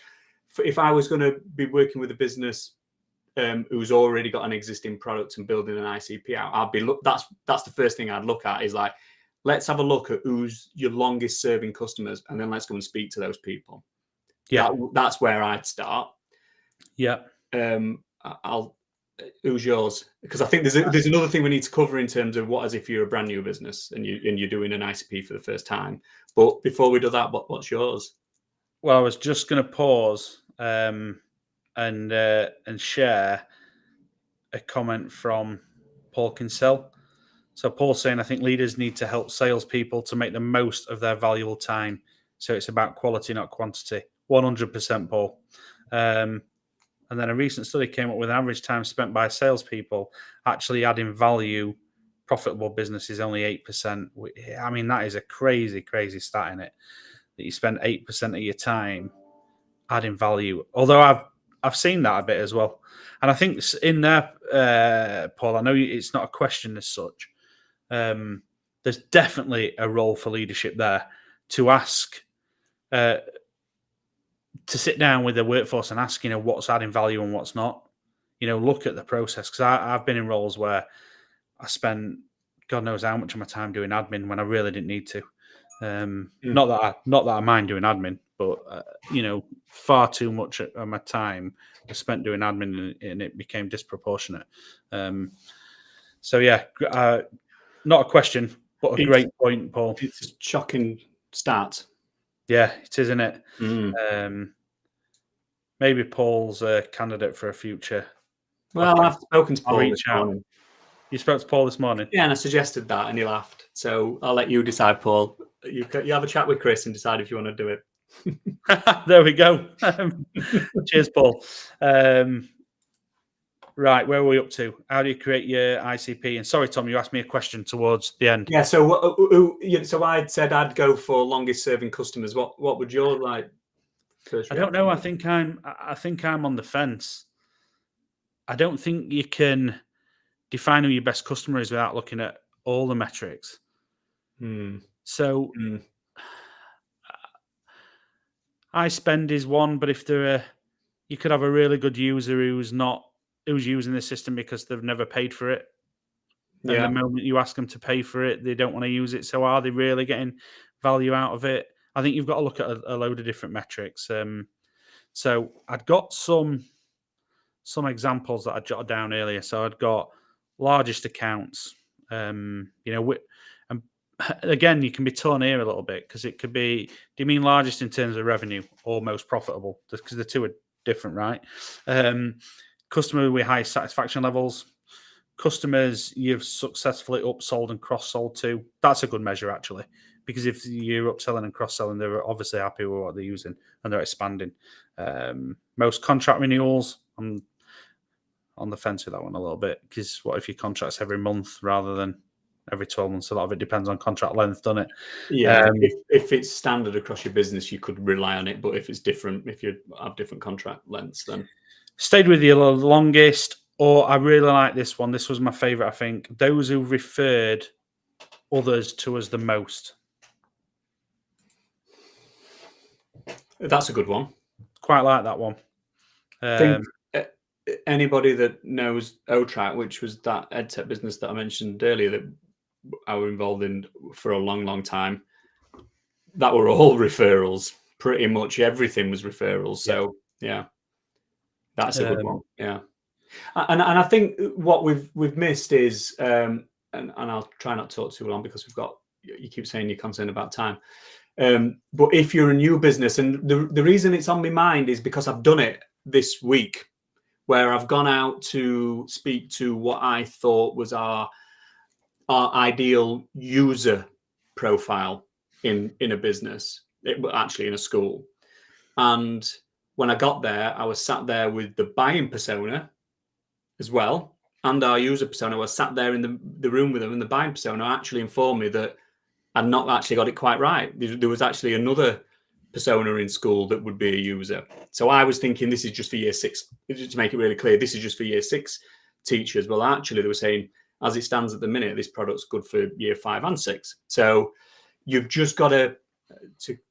if I was going to be working with a business who's already got an existing product and building an ICP out, that's the first thing I'd look at, is like, let's have a look at who's your longest serving customers, and then let's go and speak to those people. Yeah, that's where I'd start. Yeah. Who's yours? Because I think there's another thing we need to cover in terms of what, as if you're a brand new business and you're doing an ICP for the first time. But before we do that, what's yours? Well, I was just going to pause and share a comment from Paul Kinsell. So Paul's saying, I think leaders need to help salespeople to make the most of their valuable time. So it's about quality, not quantity. 100%, Paul. And then a recent study came up with an average time spent by salespeople actually adding value. Profitable business is only 8%. I mean, that is a crazy, crazy stat in it, that you spend 8% of your time adding value. Although I've seen that a bit as well. And I think in there, Paul, I know it's not a question as such. There's definitely a role for leadership there to ask, to sit down with the workforce and ask, what's adding value and what's not. Look at the process, because I've been in roles where I spent God knows how much of my time doing admin when I really didn't need to. Not that I mind doing admin, but far too much of my time was spent doing admin, and it became disproportionate. So yeah, not a question, but a great point, Paul. It's a shocking start. Yeah, it is, isn't it? Maybe Paul's a candidate for a future. Well, I've spoken to Paul this morning. You spoke to Paul this morning? Yeah, and I suggested that, and he laughed. So I'll let you decide, Paul. You have a chat with Chris and decide if you want to do it. There we go. Cheers, Paul. Right, where are we up to? How do you create your ICP? And sorry, Tom, you asked me a question towards the end. Yeah. So, so I said I'd go for longest serving customers. What would your first reaction? I don't know. I think I'm on the fence. I don't think you can define who your best customer is without looking at all the metrics. So I spend is one, but if you could have a really good user who's using the system because they've never paid for it. And the moment you ask them to pay for it, they don't want to use it. So are they really getting value out of it? I think you've got to look at a load of different metrics. So I'd got some examples that I jotted down earlier. So I'd got largest accounts. And again, you can be torn here a little bit because it could be, do you mean largest in terms of revenue or most profitable? Because the two are different, right? Customer with high satisfaction levels, customers you've successfully upsold and cross-sold to. That's a good measure, actually, because if you're upselling and cross-selling, they're obviously happy with what they're using and they're expanding. Most contract renewals, I'm on the fence with that one a little bit, because what if your contract's every month rather than every 12 months? A lot of it depends on contract length, doesn't it? Yeah. If it's standard across your business, you could rely on it. But if it's different, if you have different contract lengths, then stayed with you the longest. Or I really like this one. This was my favorite, I think. Those who referred others to us the most. That's a good one. Quite like that one. I think anybody that knows OTrack, which was that EdTech business that I mentioned earlier that I were involved in for a long, long time, that were all referrals. Pretty much everything was referrals. So yeah, that's a good one. Yeah. And I think what we've missed is, and I'll try not to talk too long because you keep saying you're concerned about time. But if you're a new business, and the reason it's on my mind is because I've done it this week, where I've gone out to speak to what I thought was our ideal user profile in a business, actually in a school. And when I got there, I was sat there with the buying persona as well, and our user persona. I was sat there in the room with them, and the buying persona actually informed me that I'd not actually got it quite right. There was actually another persona in school that would be a user. So I was thinking this is just for year 6, to make it really clear, this is just for year 6 teachers. Well, actually they were saying, as it stands at the minute, this product's good for year 5 and 6. So you've just got to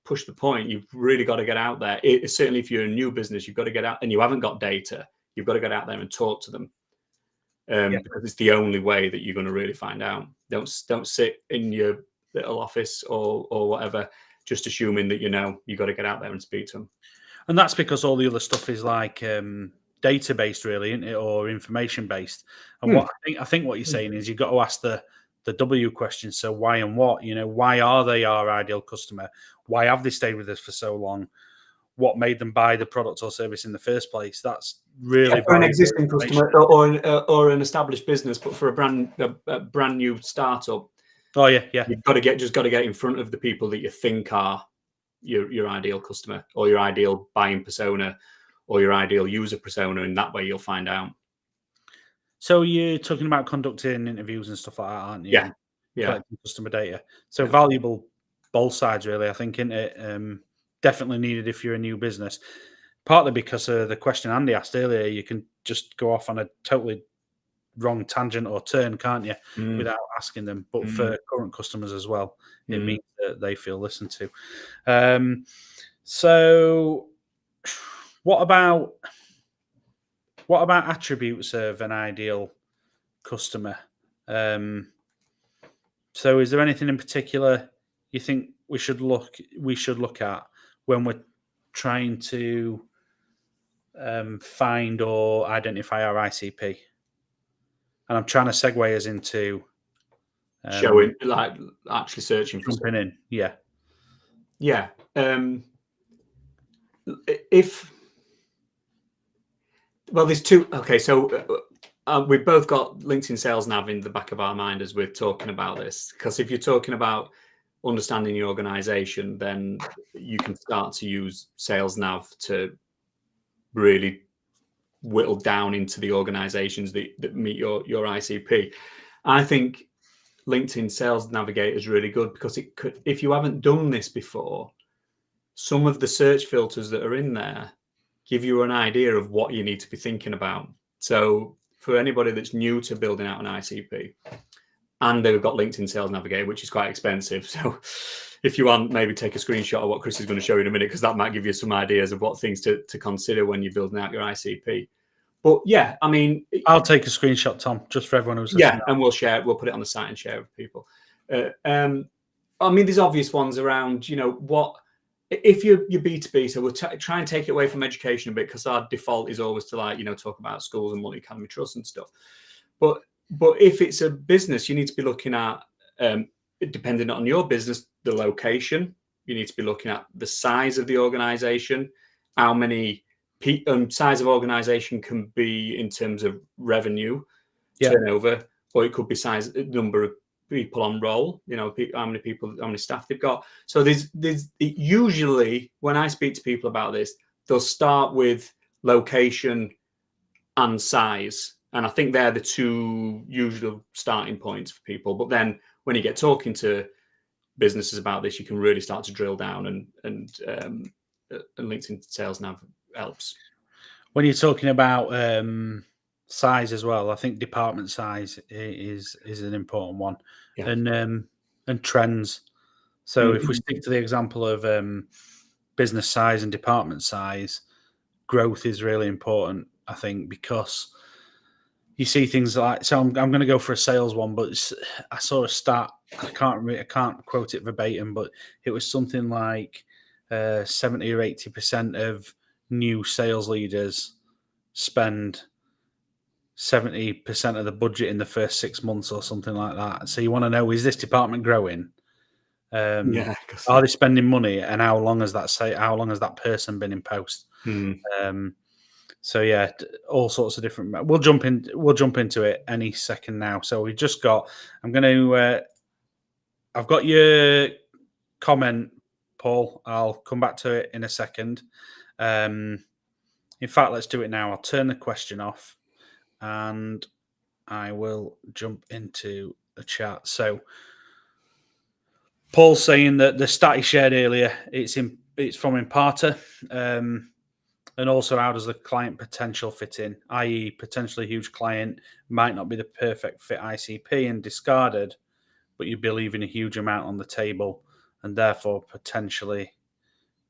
push the point, you've really got to get out there. Certainly if you're a new business, you've got to get out, and you haven't got data, you've got to get out there and talk to them. Because it's the only way that you're going to really find out. Don't sit in your little office or whatever, just assuming that you got to get out there and speak to them. And that's because all the other stuff is like data based, really, isn't it, or information based. And what I think what you're saying is you've got to ask the W question. So why and what? Why are they our ideal customer? Why have they stayed with us for so long? What made them buy the product or service in the first place? That's really for an existing customer or an established business, but for a brand new startup. Oh yeah. You've got to get in front of the people that you think are your ideal customer or your ideal buying persona or your ideal user persona, and that way you'll find out. So you're talking about conducting interviews and stuff like that, aren't you? Yeah. Collecting customer data. So valuable both sides, really, I think, isn't it? Definitely needed if you're a new business. Partly because of the question Andy asked earlier, you can just go off on a totally wrong tangent or turn, can't you, without asking them. But for current customers as well, it means that they feel listened to. So what about attributes of an ideal customer? So is there anything in particular you think we should look at when we're trying to find or identify our ICP? And I'm trying to segue us into showing, like actually searching for jumping in. Yeah. There's two. Okay, so we've both got LinkedIn Sales Nav in the back of our mind as we're talking about this, because if you're talking about understanding your organization, then you can start to use Sales Nav to really whittled down into the organizations that meet your ICP. I think LinkedIn Sales Navigator is really good because it could, if you haven't done this before, some of the search filters that are in there give you an idea of what you need to be thinking about. So for anybody that's new to building out an ICP, and they've got LinkedIn Sales Navigator, which is quite expensive. So if you want, maybe take a screenshot of what Chris is going to show you in a minute, because that might give you some ideas of what things to consider when you're building out your ICP. But yeah, I mean, I'll take a screenshot, Tom, just for everyone who's listening. Yeah, and we'll share it. We'll put it on the site and share it with people. I mean, there's obvious ones around, what if you're B2B, so we'll try and take it away from education a bit, because our default is always to talk about schools and multi-academy trusts and stuff. But if it's a business, you need to be looking at, depending on your business, the location. You need to be looking at the size of the organization, how many size of organization can be in terms of revenue, turnover, or it could be number of people on roll, how many staff they've got. So there's usually, when I speak to people about this, they'll start with location and size. And I think they're the two usual starting points for people. But then when you get talking to businesses about this, you can really start to drill down, and LinkedIn Sales Nav helps. When you're talking about size as well, I think department size is an important one, and trends. So if we stick to the example of business size and department size, growth is really important, I think, because you see things like, so I'm going to go for a sales one, but I saw a stat. I can't quote it verbatim, but it was something like 70 or 80% of new sales leaders spend 70% of the budget in the first 6 months or something like that. So you want to know, is this department growing? Are they spending money, and how long has that person been in post? So yeah, all sorts of different. We'll jump into it any second now. So we just got. I've got your comment, Paul. I'll come back to it in a second. In fact, let's do it now. I'll turn the question off, and I will jump into the chat. So Paul's saying that the stat he shared earlier, it's from Imparter. And also, how does the client potential fit in? I.e., potentially huge client might not be the perfect fit ICP and discarded, but you believe in a huge amount on the table, and therefore potentially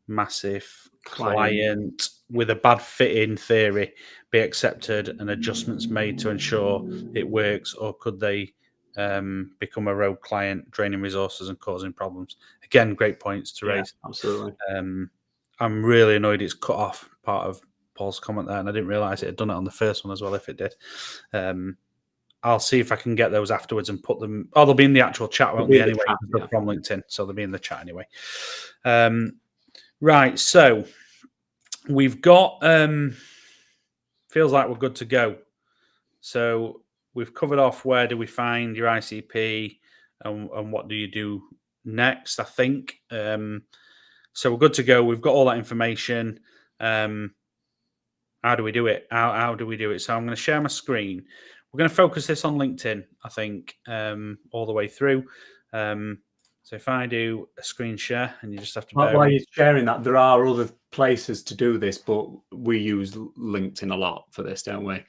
massive client with a bad fit in theory be accepted and adjustments made to ensure it works, or could they become a rogue client, draining resources and causing problems? Again, great points to raise. Absolutely. I'm really annoyed it's cut off part of Paul's comment there, and I didn't realise it had done it on the first one as well, if it did. I'll see if I can get those afterwards and put them. Oh, they'll be in the actual chat, won't they, anyway? They're from LinkedIn, so they'll be in the chat anyway. Right, so we've got, feels like we're good to go. So we've covered off where do we find your ICP and what do you do next, I think. So we're good to go. We've got all that information. How do we do it? How do we do it? So I'm going to share my screen. We're going to focus this on LinkedIn, I think, all the way through. So if I do a screen share, and you just have to while you're sharing that, there are other places to do this, but we use LinkedIn a lot for this, don't we?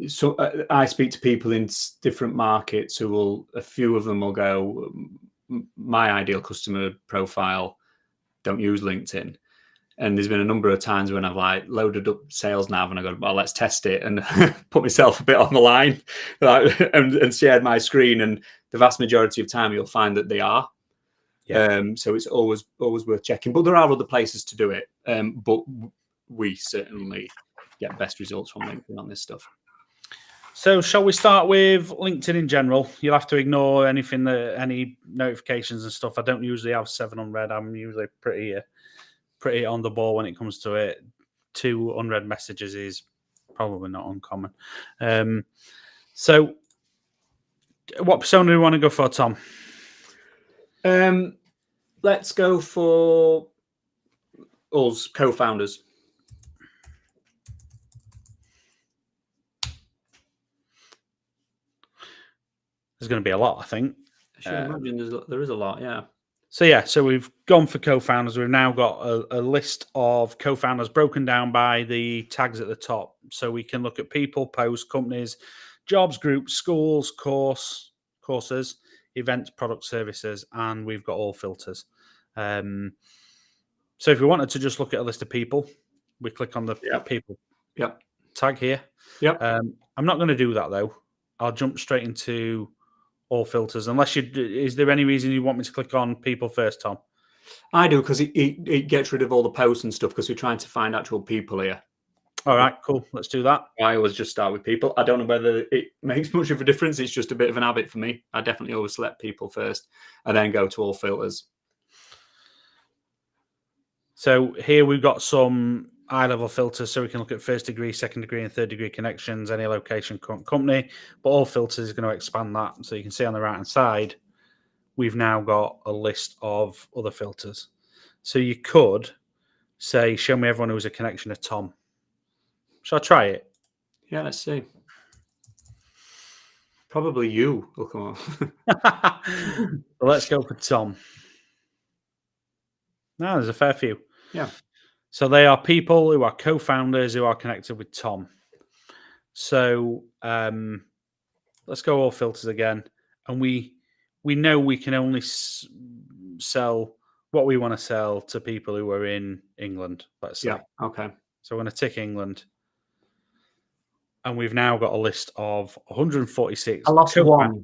So I speak to people in different markets who a few of them will go, my ideal customer profile don't use LinkedIn. And there's been a number of times when I've loaded up Sales Nav and I go, well, let's test it, and put myself a bit on the line and shared my screen. And the vast majority of time, you'll find that they are. So it's always worth checking. But there are other places to do it. But we certainly get best results from LinkedIn on this stuff. So shall we start with LinkedIn in general? You'll have to ignore any notifications and stuff. I don't usually have 7 unread. I'm usually pretty on the ball when it comes to it. 2 unread messages is probably not uncommon. So what persona do we want to go for, Tom? Let's go for us co-founders. There's going to be a lot, I think. I should imagine there is a lot, yeah. So we've gone for co-founders. We've now got a list of co-founders broken down by the tags at the top. So we can look at people, posts, companies, jobs, groups, schools, courses, events, product, services, and we've got all filters. So if we wanted to just look at a list of people, we click on the people tag here. I'm not going to do that, though. I'll jump straight into all filters, unless is there any reason you want me to click on people first, Tom? I do, because it gets rid of all the posts and stuff, because we're trying to find actual people here. All right, cool. Let's do that. I always just start with people. I don't know whether it makes much of a difference. It's just a bit of an habit for me. I definitely always select people first and then go to all filters. So here we've got some high-level filters, so we can look at first degree, second degree, and third degree connections, any location, current company. But all filters is going to expand that. So you can see on the right-hand side, we've now got a list of other filters. So you could say, show me everyone who's a connection of Tom. Shall I try it? Yeah, let's see. Probably you will come up. Well, let's go for Tom. No, there's a fair few. Yeah. So they are people who are co-founders who are connected with Tom. So let's go all filters again. And we know we can only sell what we want to sell to people who are in England, let's say. Yeah, okay. So we're going to tick England. And we've now got a list of 146. I lost one.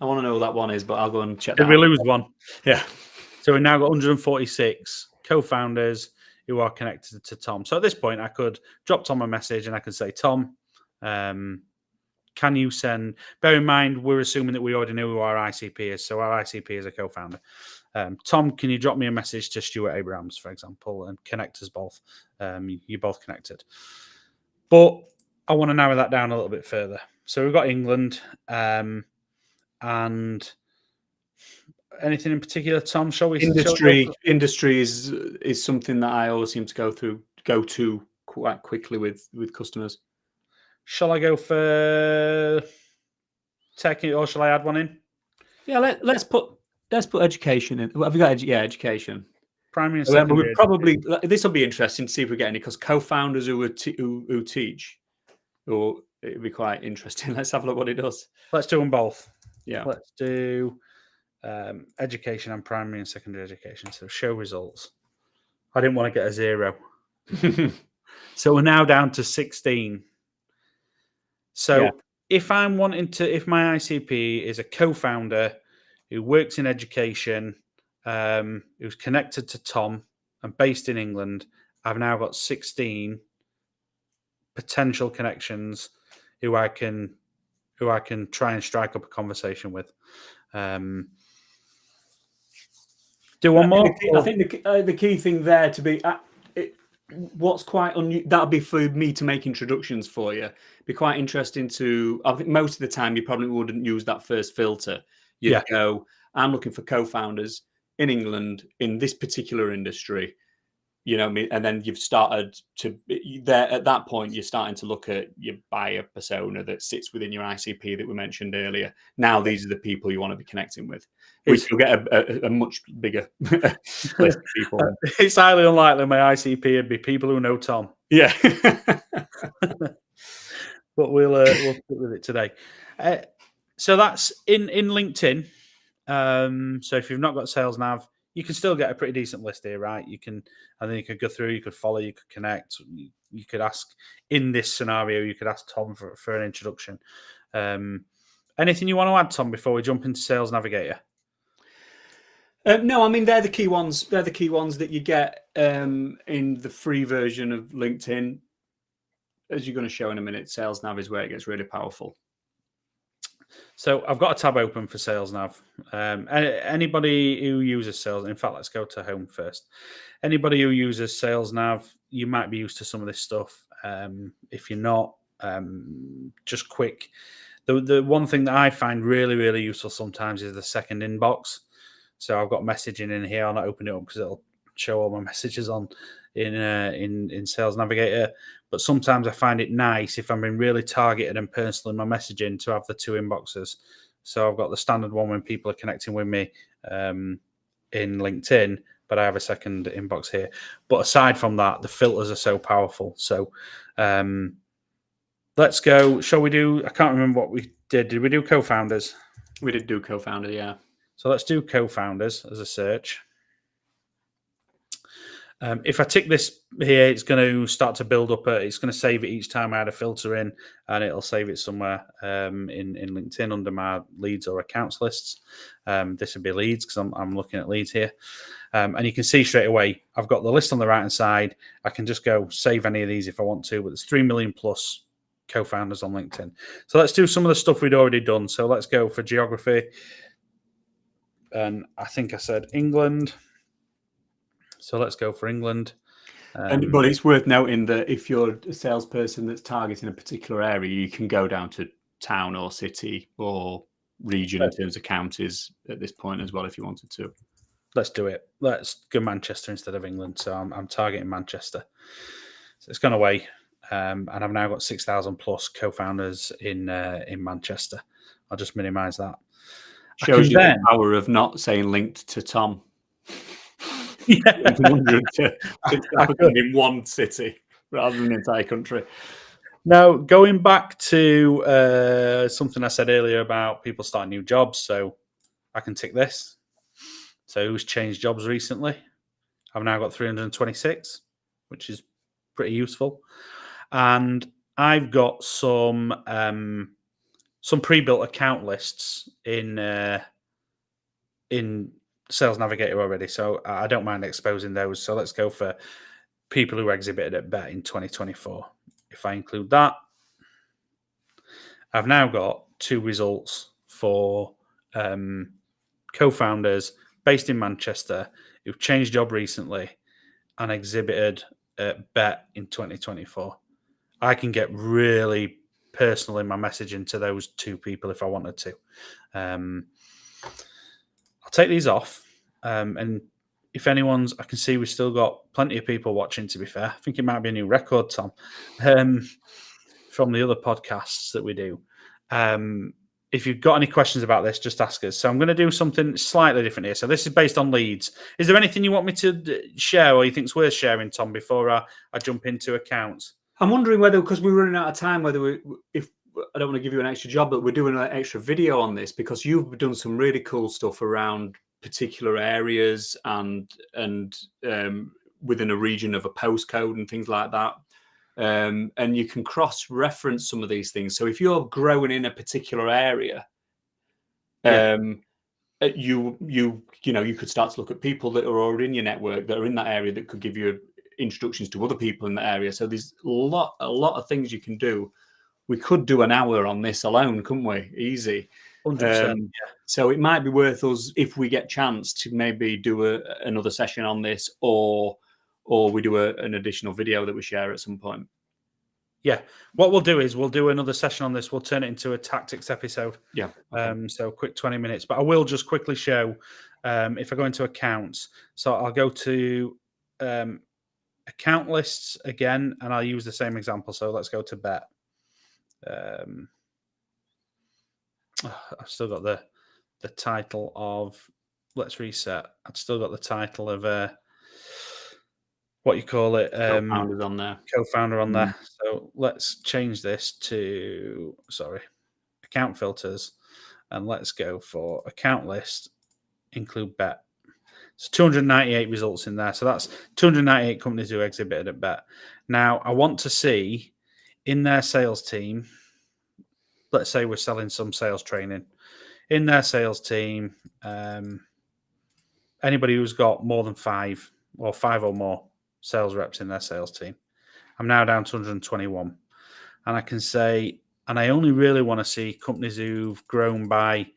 I want to know who that one is, but I'll go and check that out. Did we lose one? Yeah. So we've now got 146 co-founders who are connected to Tom. So at this point, I could drop Tom a message and I could say, Tom, can you send... Bear in mind, we're assuming that we already know who our ICP is. So our ICP is a co-founder. Tom, can you drop me a message to Stuart Abrahams, for example, and connect us both? You're both connected. But I want to narrow that down a little bit further. So we've got England, and anything in particular, Tom? Shall we? Industry is something that I always seem to go to quite quickly with customers. Shall I go for tech, or shall I add one in? Yeah, let's put education in. Have we got education? Primary and secondary. Probably this will be interesting to see if we get any, because co-founders who teach. Or it'd be quite interesting. Let's have a look what it does. Let's do them both. Yeah. Let's do education and primary and secondary education. So show results. I didn't want to get a 0. So we're now down to 16. So if my ICP is a co-founder who works in education, who's connected to Tom and based in England, I've now got 16 potential connections who I can try and strike up a conversation with. Do one more. I think the key thing there to be what's quite that'll be for me to make introductions for you. Be quite interesting to. I think most of the time you probably wouldn't use that first filter. You'd go, I'm looking for co-founders in England in this particular industry. You know what I mean? And then you've started to there at that point, you're starting to look at your buyer persona that sits within your ICP that we mentioned earlier. Now, these are the people you want to be connecting with. Which you'll get a much bigger list of people. It's highly unlikely my ICP would be people who know Tom. Yeah. But we'll stick with it today. So that's in LinkedIn. So if you've not got Sales Nav, you can still get a pretty decent list here, right? You can, and then you could go through, you could follow, you could connect, you could ask. In this scenario, you could ask Tom for an introduction. Anything you want to add, Tom, before we jump into Sales Navigator? No, I mean they're the key ones. They're the key ones that you get in the free version of LinkedIn. As you're going to show in a minute, Sales Nav is where it gets really powerful. So I've got a tab open for Sales Nav. Anybody who uses Sales, in fact, let's go to home first. Anybody who uses Sales Nav, you might be used to some of this stuff. If you're not, just quick. The one thing that I find really, really useful sometimes is the second inbox. So I've got messaging in here. I'll not open it up because it'll show all my messages on in Sales Navigator. But sometimes I find it nice if I'm being really targeted and personal in my messaging to have the two inboxes. So I've got the standard one when people are connecting with me in LinkedIn, but I have a second inbox here. But aside from that, the filters are so powerful. So let's go. Shall we do? I can't remember what we did. Did we do co-founders? We did do co-founder, yeah. So let's do co-founders as a search. If I tick this here, it's going to start to build up. It's going to save it each time I add a filter in, and it'll save it somewhere in LinkedIn under my leads or accounts lists. This would be leads because I'm looking at leads here. And you can see straight away, I've got the list on the right-hand side. I can just go save any of these if I want to, but there's 3 million plus co-founders on LinkedIn. So let's do some of the stuff we'd already done. So let's go for geography. And I think I said England. So let's go for England. But it's worth noting that if you're a salesperson that's targeting a particular area, you can go down to town or city or region in terms of counties at this point as well if you wanted to. Let's do it. Let's go Manchester instead of England. So I'm targeting Manchester. So it's gone away. And I've now got 6,000 plus co-founders in Manchester. I'll just minimize that. Shows you the power of not saying linked to Tom. Yeah. In one city rather than the entire country. Now, going back to something I said earlier about people starting new jobs, so I can tick this. So who's changed jobs recently? I've now got 326, which is pretty useful. And I've got some pre-built account lists in Sales Navigator already, so I don't mind exposing those. So let's go for people who exhibited at BET in 2024. If I include that, I've now got 2 results for co-founders based in Manchester who've changed job recently and exhibited at BET in 2024. I can get really personal in my messaging to those 2 people if I wanted to. I'll take these off. And if anyone's, I can see we've still got plenty of people watching, to be fair. I think it might be a new record, Tom, from the other podcasts that we do. If you've got any questions about this, just ask us. So I'm going to do something slightly different here. So this is based on leads. Is there anything you want me to share or you think is worth sharing, Tom, before I jump into accounts? I'm wondering whether, because we're running out of time, whether if I don't want to give you an extra job, but we're doing an extra video on this because you've done some really cool stuff around particular areas and within a region of a postcode and things like that. And you can cross-reference some of these things. So if you're growing in a particular area, you could start to look at people that are already in your network that are in that area that could give you introductions to other people in the area. So there's a lot of things you can do. We could do an hour on this alone, couldn't we? Easy. 100%. So it might be worth us, if we get chance, to maybe do another session on this, or we do an additional video that we share at some point. Yeah. What we'll do is we'll do another session on this. We'll turn it into a tactics episode. Yeah. Okay. So quick 20 minutes. But I will just quickly show, if I go into accounts, so I'll go to account lists again, and I'll use the same example. So let's go to BET. I've still got the title of, let's reset. I've still got the title of what you call it, Co-founders on there. Co-founder on there. So let's change this to account filters, and let's go for account list, include BET. It's 298 results in there. So that's 298 companies who exhibited at BET. Now I want to see in their sales team. Let's say we're selling some sales training in their sales team. Anybody who's got more than 5 or more sales reps in their sales team. I'm now down to 121. And I can say, and I only really want to see companies who've grown by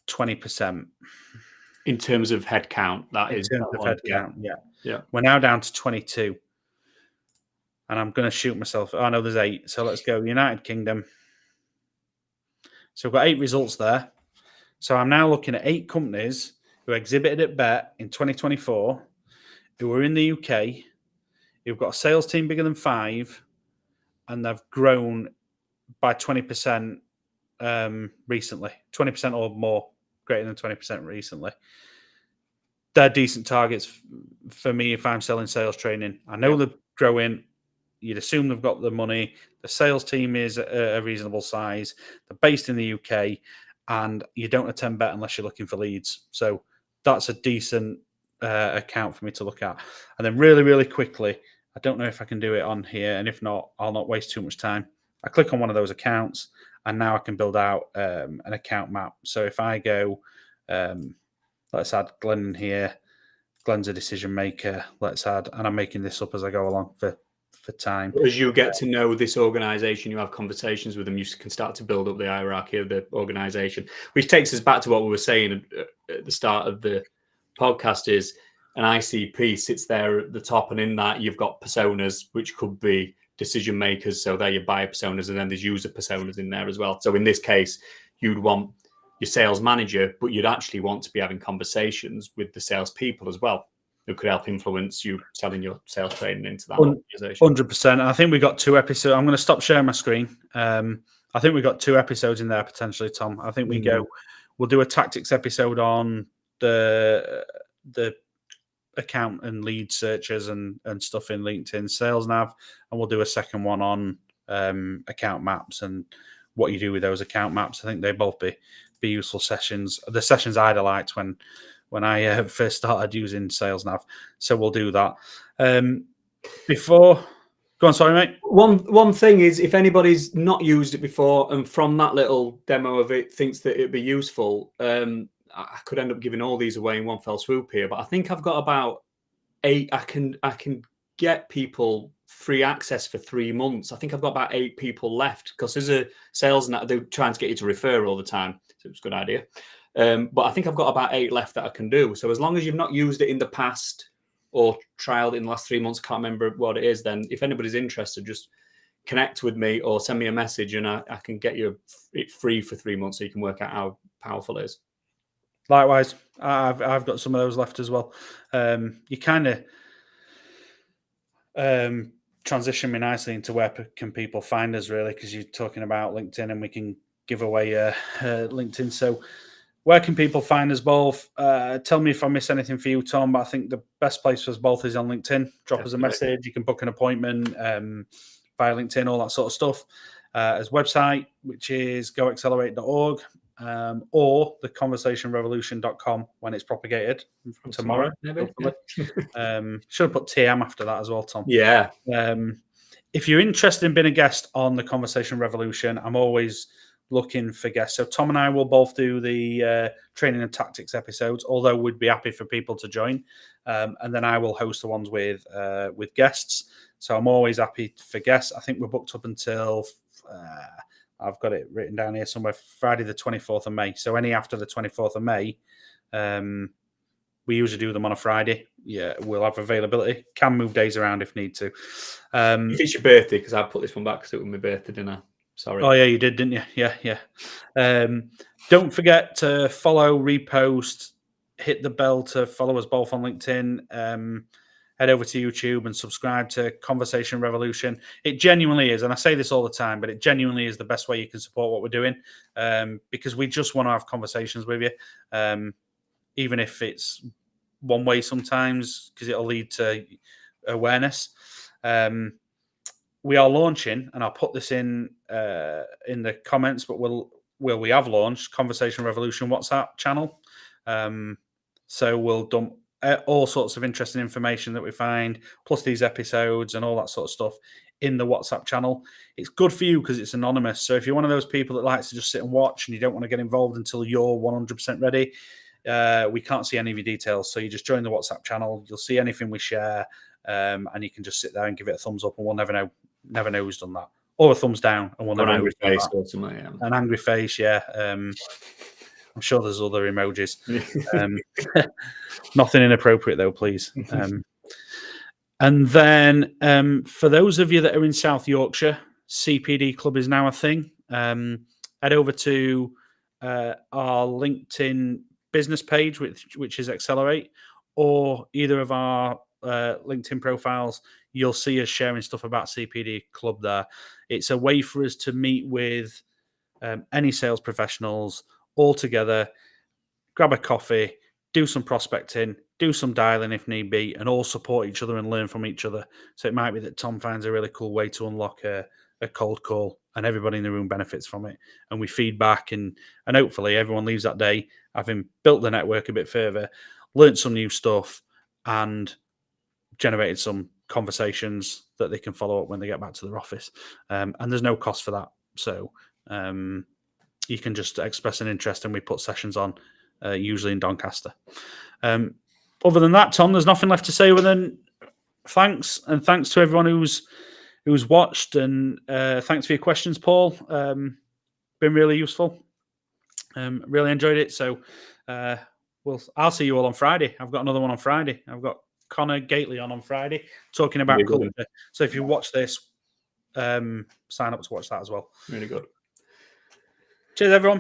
20%. In terms of headcount, in terms of headcount, yeah. We're now down to 22. And I'm going to shoot myself. Oh, no, there's 8. So let's go United Kingdom. So we've got 8 results there. So I'm now looking at 8 companies who exhibited at BET in 2024, who were in the UK, who've got a sales team bigger than 5, and they've grown by 20% recently, 20% or more, greater than 20% recently. They're decent targets for me if I'm selling sales training. I know they're growing. You'd assume they've got the money. The sales team is a reasonable size. They're based in the UK, and you don't attend bet unless you're looking for leads. So that's a decent account for me to look at. And then really, really quickly, I don't know if I can do it on here, and if not, I'll not waste too much time. I click on one of those accounts, and now I can build out an account map. So if I go, let's add Glenn in here. Glenn's a decision maker. Let's add, and I'm making this up as I go along for time. As you get to know this organization, you have conversations with them, you can start to build up the hierarchy of the organization, which takes us back to what we were saying at the start of the podcast. Is an ICP sits there at the top, and in that you've got personas, which could be decision makers. So they're your buyer personas, and then there's user personas in there as well. So in this case, you'd want your sales manager, but you'd actually want to be having conversations with the salespeople as well, who could help influence you selling your sales training into that organization. 100%. I think we got 2 episodes. I'm going to stop sharing my screen. I think we got 2 episodes in there potentially, Tom. I think we'll do a tactics episode on the account and lead searches and stuff in LinkedIn Sales Nav, and we'll do a second one on account maps and what you do with those account maps. I think they both be useful sessions. The sessions I'd have liked when I first started using Sales Nav. So we'll do that. Go on, sorry, mate. One thing is, if anybody's not used it before and from that little demo of it thinks that it'd be useful, I could end up giving all these away in one fell swoop here, but I think I've got about 8. I can get people free access for 3 months. I think I've got about 8 people left, because there's a sales net, they're trying to get you to refer all the time. So it's a good idea. But I think I've got about 8 left that I can do. So as long as you've not used it in the past or trialed it in the last 3 months, I can't remember what it is, then if anybody's interested, just connect with me or send me a message, and I can get you it free for 3 months so you can work out how powerful it is. Likewise, I've got some of those left as well. You kind of transition me nicely into where can people find us, really, because you're talking about LinkedIn, and we can give away LinkedIn. So where can people find us both? Tell me if I miss anything for you, Tom, but I think the best place for us both is on LinkedIn. Drop us a message. You can book an appointment via LinkedIn, all that sort of stuff. As website, which is goaccelerate.org, or theconversationrevolution.com when it's propagated tomorrow. Should have put TM after that as well, Tom. Yeah. If you're interested in being a guest on the Conversation Revolution, I'm always looking for guests. So Tom and I will both do the training and tactics episodes, although we'd be happy for people to join. And then I will host the ones with guests. So I'm always happy for guests. I think we're booked up until, I've got it written down here somewhere, Friday the 24th of May. So any after the 24th of May, we usually do them on a Friday. Yeah, we'll have availability. Can move days around if need to. If it's your birthday, because I put this one back because it was my birthday, didn't I? Sorry. Oh, yeah, you did, didn't you? Yeah. Don't forget to follow, repost, hit the bell to follow us both on LinkedIn. Head over to YouTube and subscribe to Conversation Revolution. It genuinely is, and I say this all the time, but it genuinely is the best way you can support what we're doing, because we just want to have conversations with you, even if it's one way sometimes, because it'll lead to awareness. We are launching, and I'll put this in the comments, but we have launched Conversation Revolution WhatsApp channel. So we'll dump all sorts of interesting information that we find, plus these episodes and all that sort of stuff in the WhatsApp channel. It's good for you because it's anonymous. So if you're one of those people that likes to just sit and watch and you don't want to get involved until you're 100% ready, we can't see any of your details. So you just join the WhatsApp channel. You'll see anything we share, and you can just sit there and give it a thumbs up, and we'll never know who's done that. Or a thumbs down, and we'll never know. Angry face or something, yeah. An angry face, yeah. I'm sure there's other emojis. Nothing inappropriate, though, please. And then for those of you that are in South Yorkshire, CPD Club is now a thing. Head over to our LinkedIn business page, which is Accelerate, or either of our LinkedIn profiles. You'll see us sharing stuff about CPD Club there. It's a way for us to meet with any sales professionals all together, grab a coffee, do some prospecting, do some dialing if need be, and all support each other and learn from each other. So it might be that Tom finds a really cool way to unlock a cold call, and everybody in the room benefits from it. And we feedback, and hopefully everyone leaves that day having built the network a bit further, learned some new stuff, and generated some conversations that they can follow up when they get back to their office. And there's no cost for that. So you can just express an interest, and we put sessions on, usually in Doncaster. Other than that, Tom, there's nothing left to say other than thanks to everyone who's watched, and thanks for your questions, Paul. Been really useful. Really enjoyed it. So I'll see you all on Friday. I've got another one on Friday. I've got Connor Gately on Friday talking about culture. So if you watch this, sign up to watch that as well. Really good. Cheers, everyone.